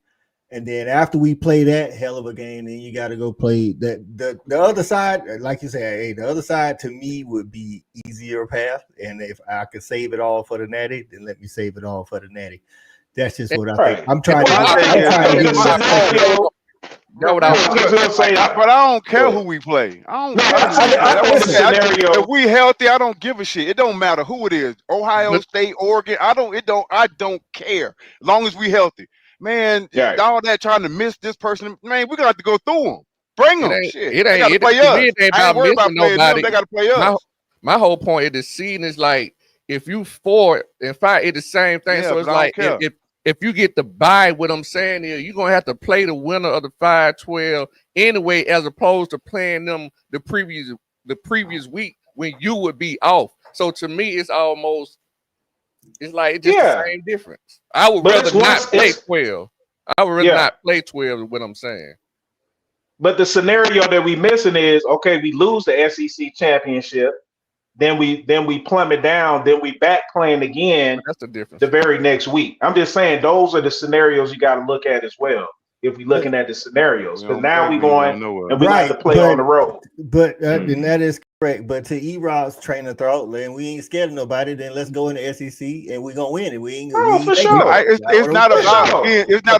And then after we play that hell of a game, then you got to go play the other side. Like you said, hey, the other side to me would be easier path. And if I could save it all for the natty, then let me save it all for the natty. That's just what I think. I'm trying to get but I don't care who we play. I don't care. If we healthy, I don't give a shit. It don't matter who it is. Ohio State, Oregon. I don't care. As long as we healthy. Man, all that trying to miss this person, man, we're gonna have to go through them. Bring them. Shit. They gotta play us. I ain't worried about playing them. They gotta play us. My whole point of the season is like, if you 4 and 5, it's the same thing. So it's like if you get the bye, what I'm saying is you're gonna have to play the winner of the 5-12 anyway, as opposed to playing them the previous week when you would be off. So to me, it's like just the same difference. I would rather not play 12. I would rather not play 12 is what I'm saying. But the scenario that we missing is, okay, we lose the SEC championship. then we plummet down, then we back playing again. That's the difference. The very next week. I'm just saying those are the scenarios you got to look at as well. If we're looking at the scenarios, because now we're going and we got to play on the road. But and that is correct. But to E-Rod's train of thought, and we ain't scared of nobody, then let's go in the SEC and we're gonna win it. We ain't for sure. It's not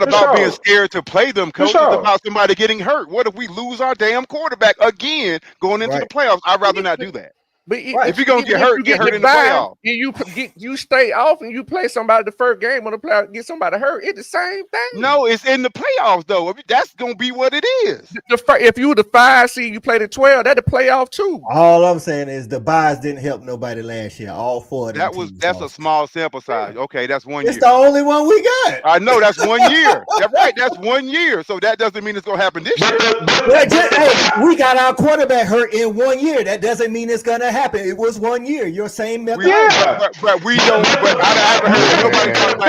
about being scared to play them, coach. Sure. It's about somebody getting hurt. What if we lose our damn quarterback again going into the playoffs? I'd rather not do that. But if you're gonna get hurt in the playoffs. You stay off and you play somebody the first game on the playoff, get somebody hurt. It's the same thing. No, it's in the playoffs though. That's gonna be what it is. If you were the 5 seed, you played the 12. That's the playoff too. All I'm saying is the buys didn't help nobody last year. All 4 of them. That's a small sample size. Okay, that's 1 year. It's the only one we got. I know that's 1 year. That's right. That's 1 year. So that doesn't mean it's gonna happen this year. We got our quarterback hurt in 1 year. That doesn't mean it's gonna happen. It was 1 year. Your same method. But we don't. But I haven't heard nobody talk about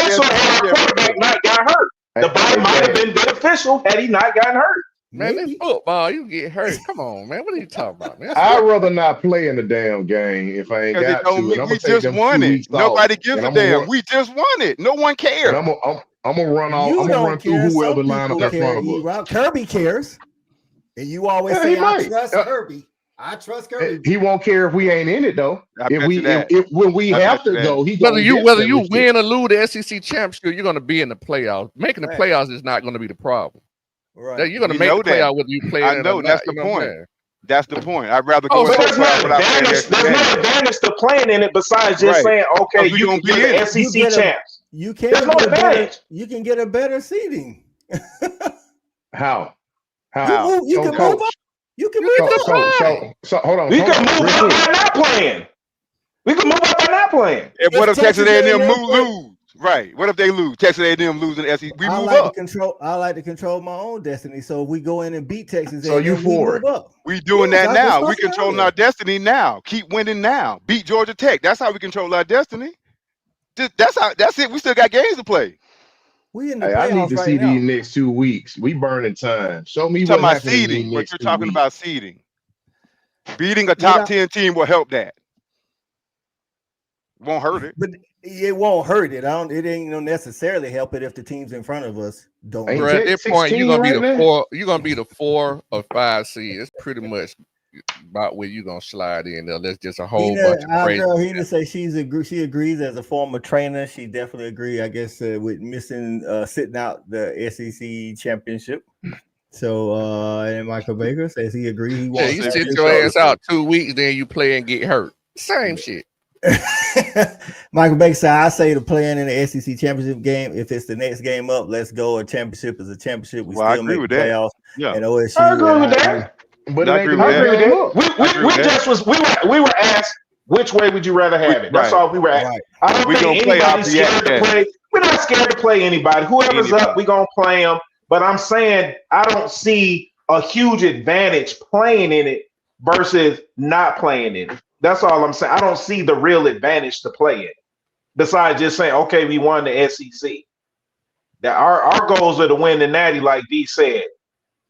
quarterback not got hurt. The body might have been beneficial had he not gotten hurt. Man, in football, you get hurt. Come on, man. What are you talking about, man? I'd rather not play in the damn game if I ain't got to. We just won it. Nobody gives a damn. We just won it. No one cares. I'm gonna run off. I'm gonna run through whoever line up in front of us. Kirby cares, and you always say I trust Kirby. I trust Kirby. He won't care if we ain't in it though. If when we have to go, whether you win or lose the SEC championship, you're going to be in the playoffs. Making the playoffs is not going to be the problem. Right. You're going to make the playoffs whether you play. I know that's the point. That's the point. I'd rather go. There's no advantage to playing in it besides just saying, okay, you can get the SEC champs. You can. There's no advantage. You can get a better seeding. How? You can move up. You can move up. So hold on. We can move up by not playing. We can move up by not playing. What if Texas A&M lose? Right. What if they lose? Texas A&M lose in the SEC. We move up. I like to control my own destiny. So if we go in and beat Texas A&M, you for it. We doing that now. We controlling our destiny now. Keep winning now. Beat Georgia Tech. That's how we control our destiny. That's it. We still got games to play. I need to see these next 2 weeks. We burning time. Show me what about seeding. What you're talking about seeding. Beating a top 10 team will help that. Won't hurt it. But it won't hurt it. It ain't gonna necessarily help it if the teams in front of us don't. Bro, at this point, you're gonna be the 4. You're gonna be the 4 or 5 seed. It's pretty much about where you're gonna slide in there. There's just a whole bunch of crazy. He didn't say she agrees as a former trainer. She definitely agree, I guess, with missing sitting out the SEC championship. So and Michael Baker says he agrees. He wants you sit your ass out 2 weeks, then you play and get hurt. Same shit. Michael Baker said, I say to playing in the SEC championship game. If it's the next game up, let's go. A championship is a championship. We still make the playoffs. Yeah. And OSU. I agree with that. But I agree with that. We were asked which way would you rather have it. That's all we were asked. Right. I don't think anybody's scared to play. We're not scared to play anybody. Whoever's up, we're gonna play them. But I'm saying I don't see a huge advantage playing in it versus not playing in it. That's all I'm saying. I don't see the real advantage to play it. Besides just saying, okay, we won the SEC. That our goals are to win the Natty, like D said.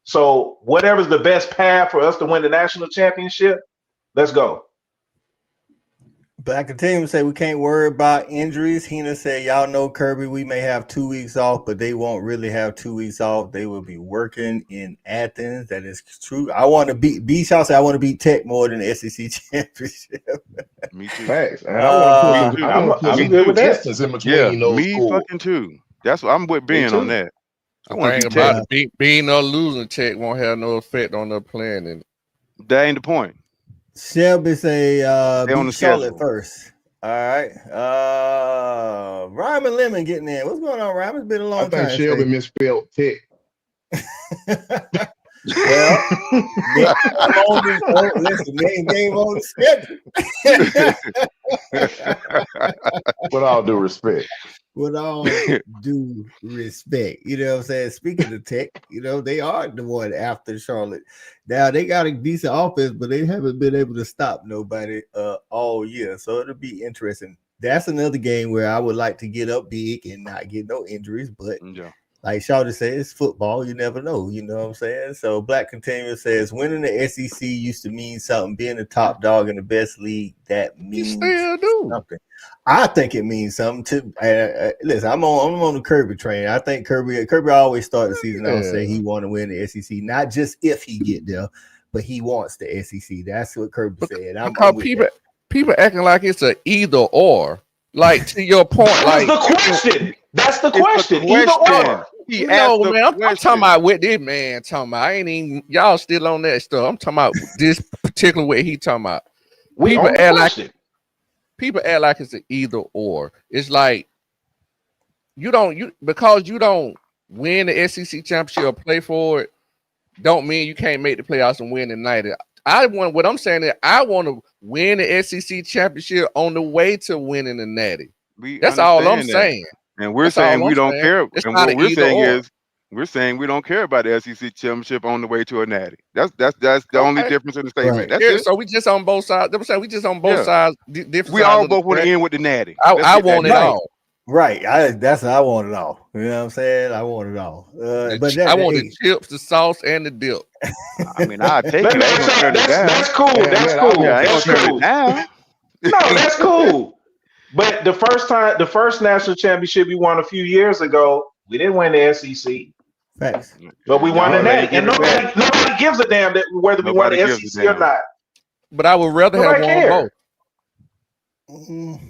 So whatever's the best path for us to win the national championship, let's go. But I continue to say we can't worry about injuries. Hina said, y'all know Kirby, we may have 2 weeks off, but they won't really have 2 weeks off. They will be working in Athens. That is true. I want to beat B-Shaw said I want to beat Tech more than the SEC championship. Me too. Facts. I'm good with distance in between those me schools. Fucking too. That's what I'm with Ben on that. I want to about being or losing Tech won't have no effect on their playing in it. That ain't the point. Shelby say beat Charlotte schedule. first. All right. Ryman Lemon getting in. What's going on, Ryman? It's been a long time. I think Shelby misspelled Tech. Well, listen, game on the schedule. With all due respect. With all due respect, you know what I'm saying? Speaking of Tech, they are the one after Charlotte. Now they got a decent offense, but they haven't been able to stop nobody all year. So it'll be interesting. That's another game where I would like to get up big and not get no injuries, but Like Shawty said, it's football. You never know. You know what I'm saying? So Black Continuous says, winning the SEC used to mean something. Being the top dog in the best league, that means something. I think it means something too. Listen, I'm on the Kirby train. I think Kirby always started the season out say he want to win the SEC, not just if he get there, but he wants the SEC. That's what Kirby said. Because people acting like it's a either or. Like, to your point, That's the question. That's the question. Either or. Man, I'm talking about what this man talking about. I ain't even y'all still on that stuff. I'm talking about this particular way he talking about. People act like it's an either or. It's like because you don't win the SEC championship or play for it, don't mean you can't make the playoffs and win the night. What I'm saying is I want to win the SEC championship on the way to winning the Natty. That's all I'm saying. And we're saying we don't care. And what we're saying is we're saying we don't care about the SEC championship on the way to a Natty. That's the only difference in the statement. That's it. So we just on both sides. I'm saying we just on both sides. Different we all both want to end with the Natty. I want it all. Right. I want it all. You know what I'm saying? I want it all. But I want the chips, the sauce, and the dip. I mean, I'll take it. That's cool. That's cool. I ain't gonna turn it down. No, that's cool. But the first national championship we won a few years ago, we didn't win the SEC. Facts. But we won the Natty. And nobody gives a damn whether we won the SEC or not. But I would rather have won both.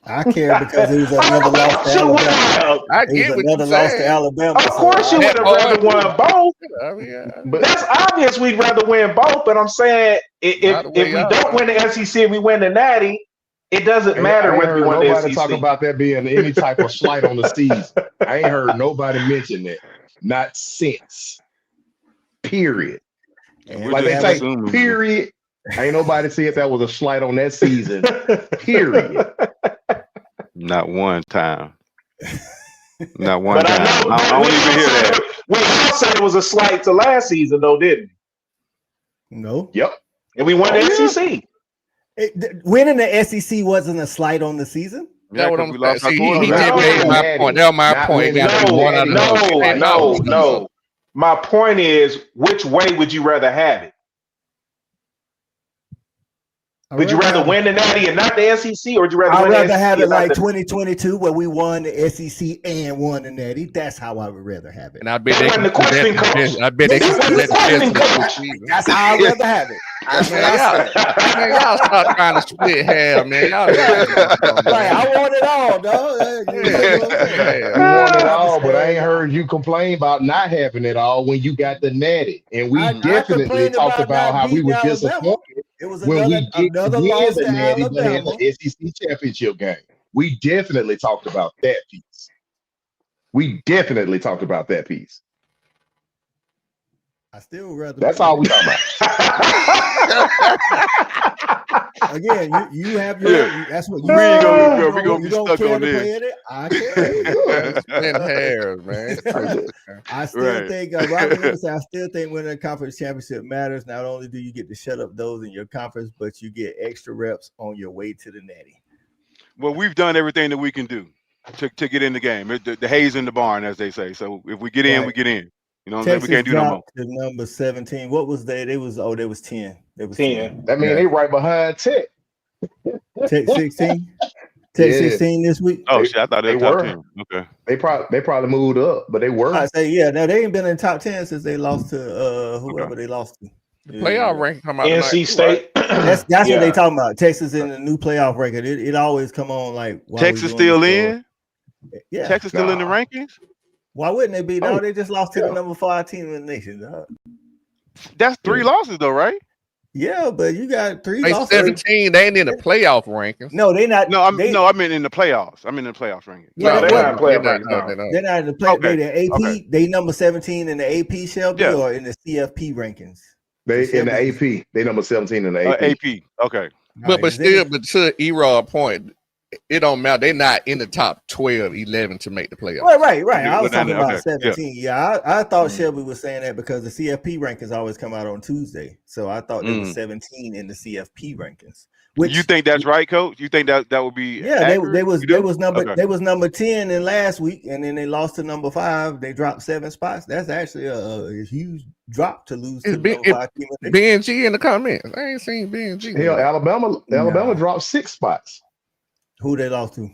I care because it was another loss to Alabama. I get what you're saying. To Alabama. Of course you would have rather won both. But that's obvious we'd rather win both. But I'm saying if we don't win the SEC, we win the Natty. It doesn't matter whether we win the SEC. Nobody talk about that being any type of slight on the season. I ain't heard nobody mention that. Not since. Period. Like they say, period. Ain't nobody see if that was a slight on that season. Period. Not one time. Not one time. I don't even hear that. We all said it was a slight to last season, though, didn't we? No. Yep. And we won the SEC. Winning the SEC wasn't a slight on the season. That's what I'm saying. He just made my point. That was my point. No. My point is, which way would you rather have it? Would you rather win the Natty and not the SEC, or would you rather win the SEC? I'd rather have it like 2022 where we won the SEC and won the Natty. That's how I would rather have it. And I bet they can That's how I'd rather have it. Y'all start trying to split hair, man. Y'all I want it all, dog. I want it all, but I ain't heard you complain about not having it all when you got the Natty. And we definitely talked about how we were disappointed. It was when we get another loss to Natty, Alabama. the SEC championship game. We definitely talked about that piece. I still rather. That's all we talking about. Again, you have your. That's what you. We gonna be stuck on this. I care. Split hairs, man. I still think. I still think winning a conference championship matters. Not only do you get to shut up those in your conference, but you get extra reps on your way to the Natty. Well, we've done everything that we can do to get in the game. The hay's in the barn, as they say. So if we get in, we get in. You know what I'm saying? We can't do no more. The number 17. What was they? They was 10. They was 10. That means they right behind Tech. Tech 16. Tech 16 this week. Oh shit! I thought they were top 10. Okay. They probably moved up, but they were. I say now they ain't been in top 10 since they lost to whoever they lost to. The playoff ranking come out. NC State. That's what they talking about. Texas in the new playoff record. It always come on like Texas still in. Yeah, Texas still in the rankings. Why wouldn't they be? No, they just lost to the number 5 team in the nation. That's 3 losses though, right? Yeah, but you got 3 losses. 17. They ain't in the playoff rankings. No, they not. No, I meant in the playoffs. I'm in the playoffs rankings. Yeah, they're not in the playoff rankings. They're not in the play. They the AP. They number 17 in the AP Shelby or in the CFP rankings. They in the AP. They number 17 in the AP. AP. Okay. But to Erod point, it don't matter. They're not in the top 12, 11 to make the playoffs. Right. I was talking about 17. Yeah, I thought Shelby was saying that because the CFP rankings always come out on Tuesday. So I thought there was 17 in the CFP rankings, You think that's right, Coach? You think that would be? Yeah, accurate? they was number 10 in last week, and then they lost to number 5. They dropped 7 spots. That's actually a huge drop to lose to number 5 team. BNG in the comments. I ain't seen BNG. Hell, Alabama dropped 6 spots. Who they lost to?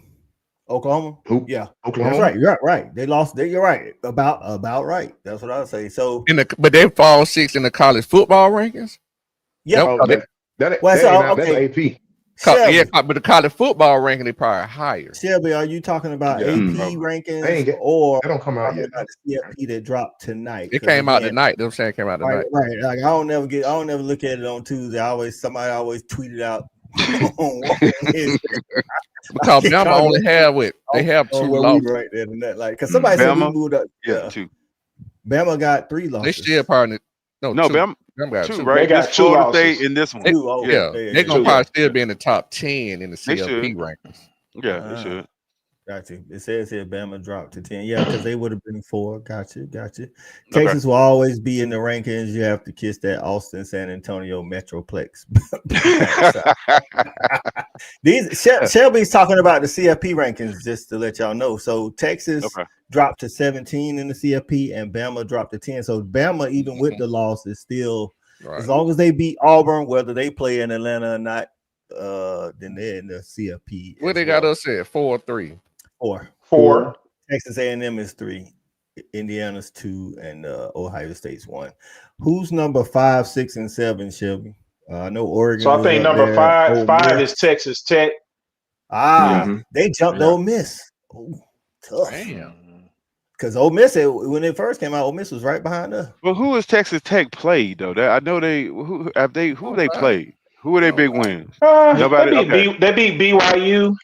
Oklahoma. Yeah, Oklahoma. That's right. You're right. They lost. You're right. About right. That's what I would say. So, but they fall 6th in the college football rankings. Yeah, that's AP. Yeah, but the college football ranking they probably higher. Shelby, are you talking about AP rankings or they don't come out yet? About the CFP that dropped tonight. It came out tonight. They're saying it came out tonight. Right. Like I don't never look at it on Tuesday. Somebody always tweet it out. Because Bama only have 2 losses right there and that, like, because somebody said we moved up. Yeah, 2. Bama got 3 losses. They still partner. No, Bama got 2, 2. right? They got this 2 Florida losses. State in this one. They're gonna probably still be in the top 10 in the CLP rankings. Yeah, they should. Got you. It says here Bama dropped to 10. Yeah, because they would have been 4. Got you. Texas will always be in the rankings. You have to kiss that Austin San Antonio Metroplex. Shelby's talking about the CFP rankings, just to let y'all know. So Texas dropped to 17 in the CFP, and Bama dropped to 10. So Bama, even with the loss, is still as long as they beat Auburn, whether they play in Atlanta or not, then they're in the CFP. What they got us at 4-3. 4. Texas A&M is 3, Indiana's 2, and Ohio State's 1. Who's number 5, 6, and 7, Shelby? I know Oregon. So I think number 5 is Texas Tech. They jumped Ole Miss. Ooh, tough. Damn. Because Ole Miss, when it first came out, Ole Miss was right behind us. Well, who has Texas Tech played though? I know who they played. Who are their big wins? Nobody. They beat BYU.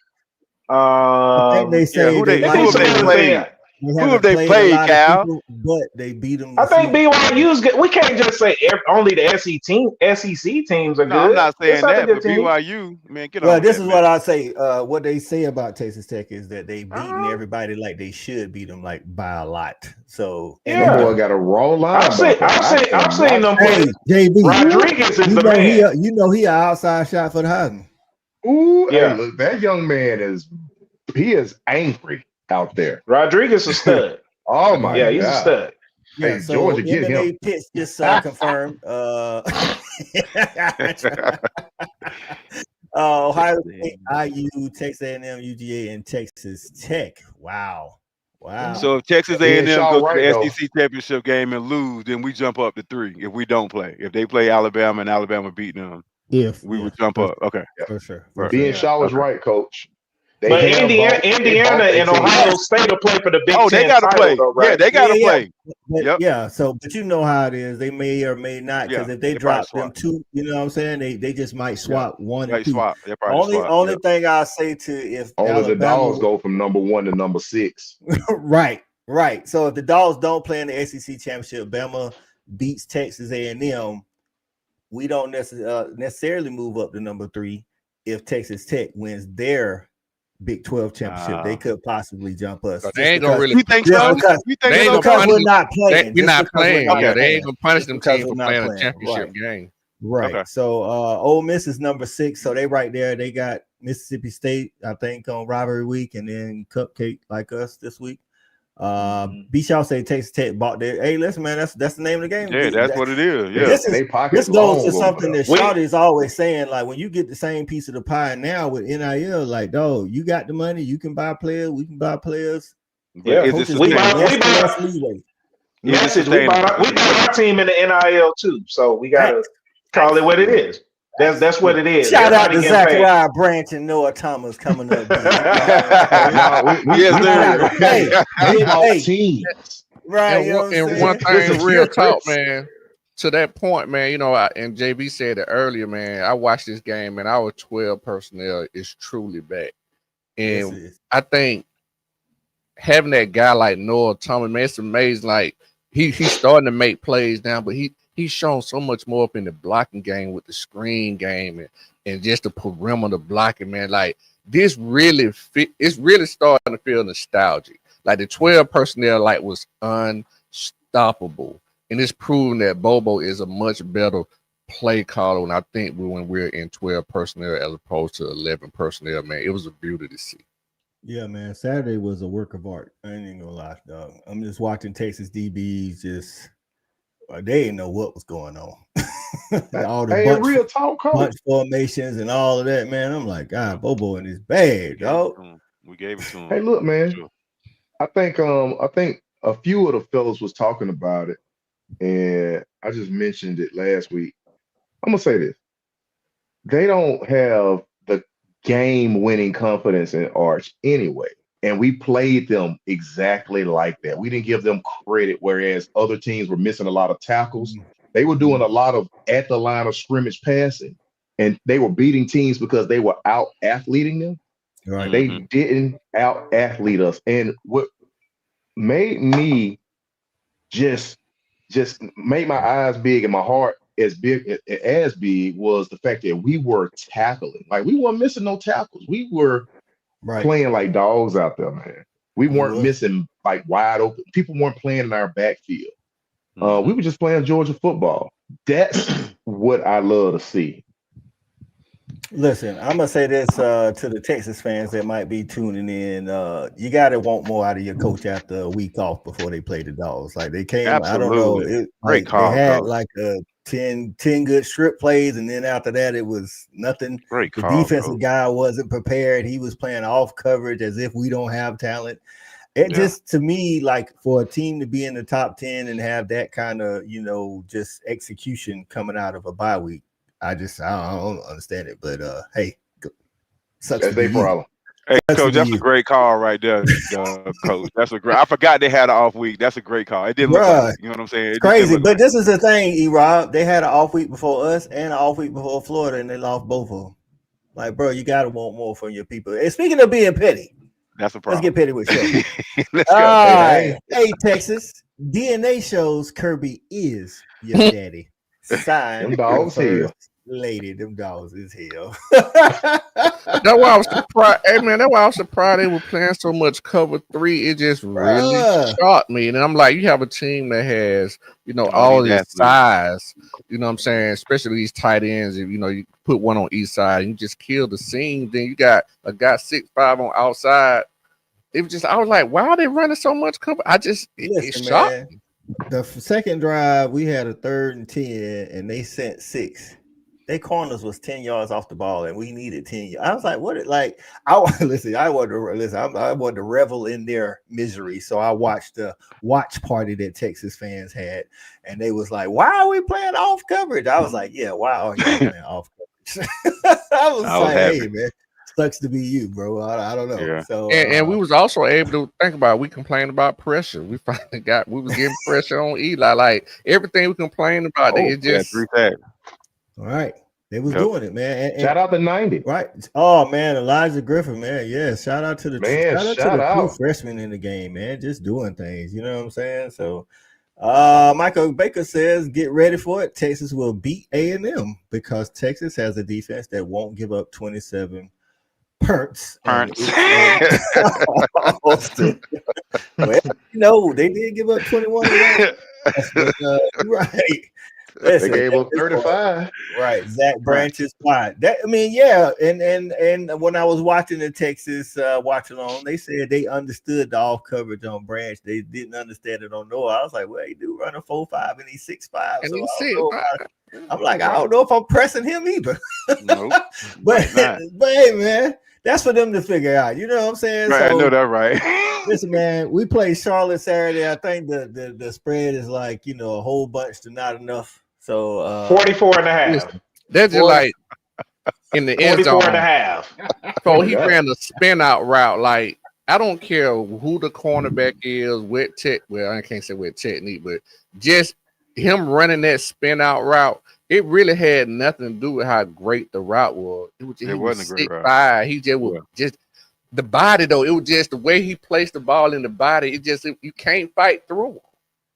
I think they say who have they played? Who have they played, Cal? But they beat them. I think BYU's good. We can't just say only the SEC teams are good. I'm not saying that, but team. BYU, man, get on. Well, this is what I say. What they say about Texas Tech is that they beaten everybody like they should beat them, like by a lot. So that boy got a raw line. I've seen them play. JB Rodriguez is the man. You know he an outside shot for the Heisman. Ooh, yeah. Hey, look, that young man is angry out there. Rodriguez is a stud. Oh my god, he's a stud. Yeah, hey, so Georgia, get him. Pitch just confirmed. Ohio State, IU, Texas A&M, UGA, and Texas Tech. Wow. So if Texas A&M goes to the SEC championship game and lose, then we jump up to 3. If we don't play, if they play Alabama and Alabama beat them, we would jump up. Okay, for sure. Being Shaw was right, Coach. But Indiana and Ohio State will play for the Big Ten. They got to play. Though, right? Yeah, they got to play. But, but you know how it is. They may or may not, because if they drop them 2, you know what I'm saying? They just might swap 1 and 2. Only thing I'll say to if the Dogs go from number 1 to number 6. Right. So if the Dogs don't play in the SEC championship, Bama beats Texas A&M, we don't necessarily move up to number 3. If Texas Tech wins their Big 12 championship, they could possibly jump us. They ain't gonna really. You think so? Because we're not playing. We're not playing. They ain't gonna punish them teams for playing a championship game. Right. Okay. So Ole Miss is number 6. So they right there. They got Mississippi State, I think, on rivalry week, and then Cupcake like us this week. B-Shaw say Texas Tech bought their. Hey, listen, man, that's the name of the game. Yeah, that's what it is. Yeah, this goes to something that Shawty is always saying. Like, when you get the same piece of the pie now with NIL, like, dog, you got the money, you can buy players, we can buy players. Yeah, we buy our team in the NIL too, so we gotta call it what it is. That's what it is. Shout out to Zachariah Branch and Noah Thomas coming up. Right. And one thing, real talk, man. To that point, man, you know, and JB said it earlier, man. I watched this game, man. Our 12 personnel is truly back. And I think having that guy like Noah Thomas, man, it's amazing. Like, he's starting to make plays now, but he's shown so much more up in the blocking game with the screen game and just the perimeter blocking, man. Like, this really it's really starting to feel nostalgic. Like, the 12 personnel, like, was unstoppable. And it's proven that Bobo is a much better play calling. I think when we're in 12 personnel as opposed to 11 personnel, man, it was a beauty to see. Yeah, man. Saturday was a work of art. I ain't even gonna lie, dog. I'm just watching Texas DBs just they didn't know what was going on. All the real talk, coach. bunch formations and all of that, man. I'm like, God, Bobo in his bag, dog. We gave it to him. Hey, look, man. Sure. I think a few of the fellas was talking about it, and I just mentioned it last week. I'm gonna say this: they don't have the game-winning confidence in Arch anyway, and we played them exactly like that. We didn't give them credit, whereas other teams were missing a lot of tackles. They were doing a lot of at the line of scrimmage passing, and they were beating teams because they were out-athleting them. Right. They didn't out-athlete us. And what made me just made my eyes big and my heart as big was the fact that we were tackling. Like, we weren't missing no tackles. We were playing like dogs out there, man. We weren't missing like wide open. People weren't playing in our backfield. We were just playing Georgia football. That's what I love to see. Listen, I'm gonna say this to the Texas fans that might be tuning in. You gotta want more out of your coach after a week off before they play the Dogs. Like, they came, Absolutely. I don't know, Great call, they had coach. like a 10 good strip plays, and then after that it was nothing. Great the call, defensive coach. guy wasn't prepared. He was playing off coverage as if we don't have talent. It just, to me, like, for a team to be in the top 10 and have that kind of, just execution coming out of a bye week, I don't understand it. But hey, sucks. That's their problem. Hey, coach, that's a great call right there, coach. That's a great. I forgot they had an off week. That's a great call. It didn't look like it, you know what I'm saying? It's crazy, but this is the thing, E-Rob. They had an off week before us and an off week before Florida, and they lost both of them. Like, bro, you gotta want more from your people. And speaking of being petty, that's a problem. Let's get petty with you. Let's go. Hey, Texas. DNA shows Kirby is your daddy. Signed, them dogs here. Lady, them dogs is hell. That's why I was surprised. Hey, man, that's why I was surprised they were playing so much cover 3. It just really shocked me. And I'm like, you have a team that has, all this size, you know what I'm saying? Especially these tight ends. If, you put one on each side and you just kill the seam. Then you got a guy 6'5" on outside. It was just, I was like, why are they running so much cover? It shocked me. The second drive, we had a 3rd and 10, and they sent 6. Their corners was 10 yards off the ball, and we needed 10 yards. I was like, what? Like, I wanted to revel in their misery. So I watched the watch party that Texas fans had, and they was like, why are we playing off coverage? I was like, yeah, why are you playing off coverage? I was like, hey, man. Sucks to be you, bro. I don't know. Yeah. So and we was also able to think about it. We complained about pressure. We finally we was getting pressure on Eli. Like, everything we complained about, it just 3 tags. All right. They was doing it, man. And shout out to 90. Right. Oh man, Elijah Griffin, man. Yeah. Shout out to the true freshman in the game, man. Just doing things. You know what I'm saying? So Michael Baker says, get ready for it. Texas will beat A&M because Texas has a defense that won't give up 27 punts. Well, they did give up 21. Right. Listen, they gave up 35. Right. Zach Branch's spot. And when I was watching the Texas watch along, they said they understood the off coverage on Branch. They didn't understand it on Noah. I was like, well, he do run a 4.5 and he's 6'5. And so I'm like, I don't know if I'm pressing him either. Nope. but hey, man, that's for them to figure out. You know what I'm saying? Right, so, I know that, right? Listen, man, we played Charlotte Saturday. I think the spread is like, a whole bunch to not enough. So 44.5. That's just like in the end zone. 44.5. So he ran a spin out route. Like, I don't care who the cornerback is, I can't say what technique, but just him running that spin out route, it really had nothing to do with how great the route was. It wasn't a great route. He just was just the body, though. It was just the way he placed the ball in the body. You can't fight through him.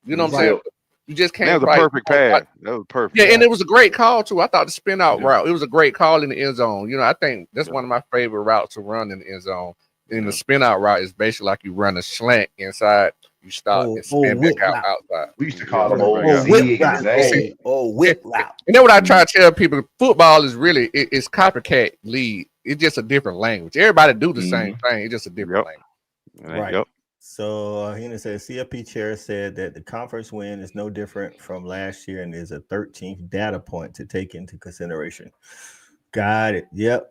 You know what I'm saying? You just can't. That was a perfect pass. That was perfect. Yeah, and it was a great call too. I thought the spin out route, it was a great call in the end zone. I think that's one of my favorite routes to run in the end zone. And the spin out route is basically like you run a slant inside you start and spin back out outside. We used to call them Right, old zig and zag. Whip route. And then what I try to tell people, football is really it's copycat league. It's just a different language. Everybody do the same thing. It's just a different language. Right. Yep. So Hina says CFP chair said that the conference win is no different from last year and is a 13th data point to take into consideration. Got it. Yep.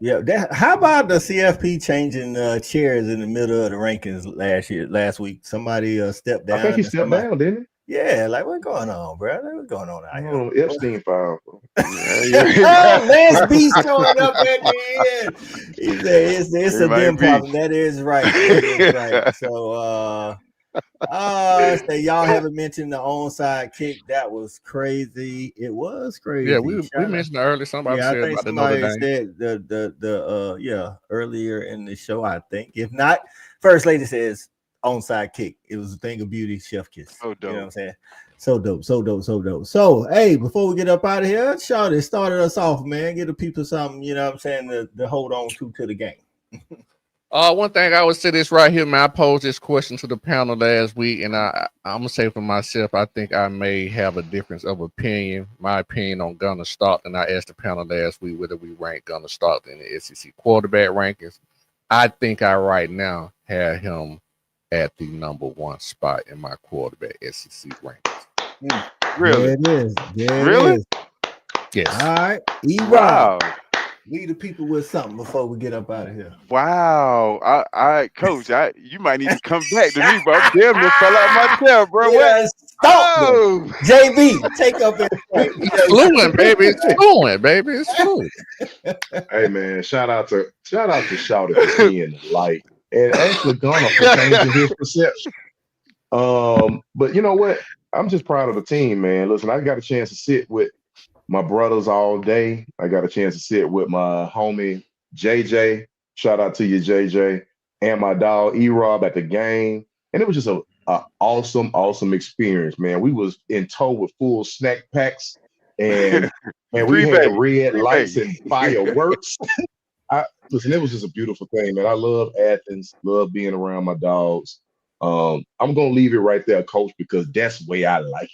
How about the CFP changing chairs in the middle of the rankings last week? Somebody stepped down. I think he stepped down, didn't he? Yeah, like what's going on, bro? What's going on out here? Epstein file. Lance B showing up at the end. He said it's a them problem. That is right. So so y'all haven't mentioned the onside kick. That was crazy. It was crazy. Yeah, we mentioned it earlier. Somebody said about the Notre Dame. Said the earlier in the show, I think. If not, First Lady says onside kick. It was a thing of beauty, chef kiss. So dope. You know what I'm saying? So dope. So, hey, before we get up out of here, Shawty started us off, man. Give the people something, you know what I'm saying, to hold on to the game. One thing I would say this right here, man. I posed this question to the panel last week, and I'm gonna say for myself, I think I may have a difference of opinion. My opinion on Gunnar Stockton. I asked the panel last week whether we rank Gunnar Stockton in the SEC quarterback rankings. I think I right now have him at the number 1 spot in my quarterback SEC rankings. Really? There it is. Really? It is. Yes. All right. Wow. Leave the people with something before we get up out of here. Wow. I Coach, you might need to come back to me, bro. I'm damn near fell out my chair, bro. Yes, stop JB, take up everything. It's fluent, baby. It's fluent, baby. It's fluent. Hey man, shout out to Shawty for seeing the light and actually Gunnar for changing his perception. But you know what? I'm just proud of the team, man. Listen, I got a chance to sit with my brothers all day. I got a chance to sit with my homie JJ. Shout out to you, JJ, and my dog E-Rob at the game. And it was just a awesome experience, man. We was in tow with full snack packs, and we had the red lights and fireworks. Listen, it was just a beautiful thing, man. I love Athens, love being around my dogs. I'm gonna leave it right there, Coach, because that's the way I like it.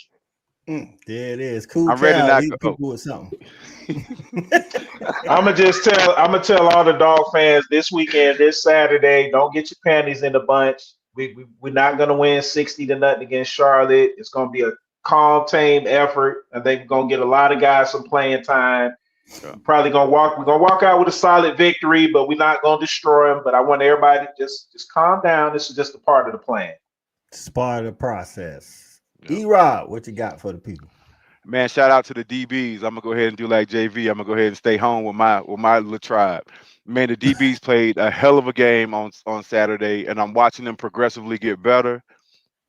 There it is. Cool. I'm ready to people with something. I'm gonna tell all the dog fans this weekend, this Saturday, don't get your panties in a bunch. We're not gonna win 60-0 against Charlotte. It's gonna be a calm, tame effort. I think we're gonna get a lot of guys some playing time. Yeah. We're gonna walk out with a solid victory, but we're not gonna destroy them. But I want everybody to just calm down. This is just a part of the plan. It's part of the process. E-Rob, what you got for the people? Man, shout out to the DBs. I'm gonna go ahead and do like JV. I'm gonna go ahead and stay home with my little tribe. Man, the DBs played a hell of a game on Saturday, and I'm watching them progressively get better.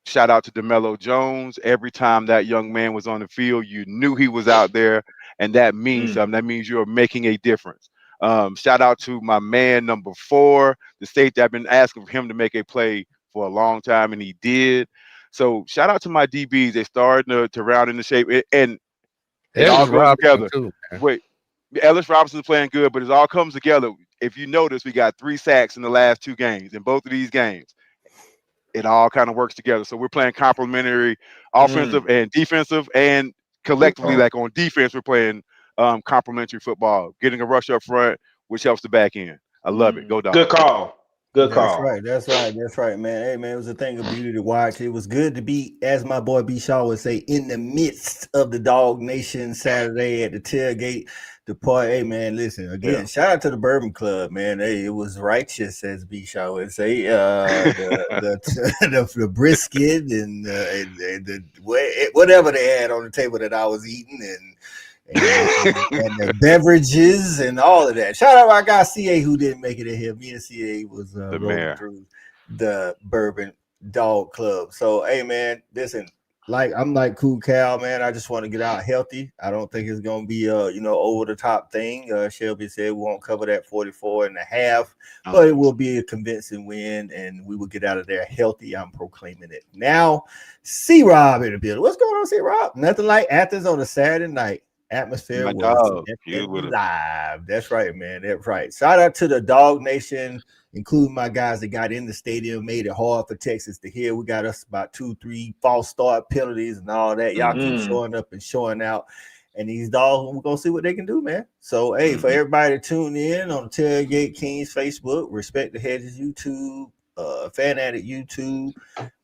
Shout out to DeMello Jones. Every time that young man was on the field, you knew he was out there, and that means something. That means you're making a difference. Shout out to my man, number 4, the safety. I've been asking for him to make a play for a long time, and he did. So shout out to my DBs. They're starting to round into shape, and it all comes together. Wait, Ellis Robinson's playing good, but it all comes together. If you notice, we got 3 sacks in the last 2 games. In both of these games, it all kind of works together. So we're playing complementary offensive and defensive, and collectively, like on defense, we're playing complementary football, getting a rush up front, which helps the back end. I love it. Go Dawg. Good call. Good call. That's right, man. Hey, man, it was a thing of beauty to watch. It was good to be, as my boy B. Shaw would say, in the midst of the Dawg Nation Saturday at the tailgate. The party. Hey, man, listen, again, shout out to the Bourbon Club, man. Hey, it was righteous, as B. Shaw would say. The brisket and the whatever they had on the table that I was eating, and the beverages and all of that. Shout out to our guy CA who didn't make it in here. Me and CA was rolling through the Bourbon Dog Club. So hey man, listen, I'm like Cool Cal, man. I just want to get out healthy. I don't think it's gonna be over the top thing. Shelby said we won't cover that 44.5, but it will be a convincing win and we will get out of there healthy. I'm proclaiming it now. C-Rob in the building. What's going on, C-Rob? Nothing like Athens on a Saturday night. Atmosphere My was dog. You definitely with it. live. That's right, man. That's right. Shout out to the Dawg Nation, including my guys that got in the stadium, made it hard for Texas to hear. We got us about 2-3 false start penalties and all that. Y'all keep showing up and showing out. And these dogs, we're going to see what they can do, man. So, hey, for everybody to tune in on the Tailgate Kings Facebook, Respect the Hedges YouTube, Fan Addict YouTube.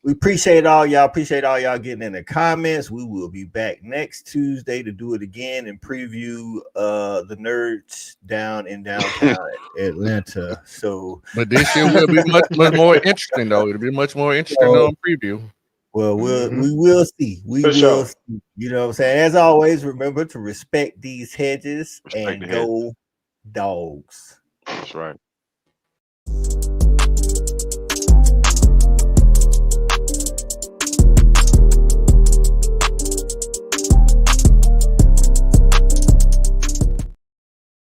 We appreciate all y'all. Appreciate all y'all getting in the comments. We will be back next Tuesday to do it again and preview the Nerds down in downtown Atlanta. So, but this year will be much more interesting, though. It'll be much more interesting on preview. Well, we will see. We will see. You know what I'm saying? As always, remember to respect these hedges and go Dogs. That's right.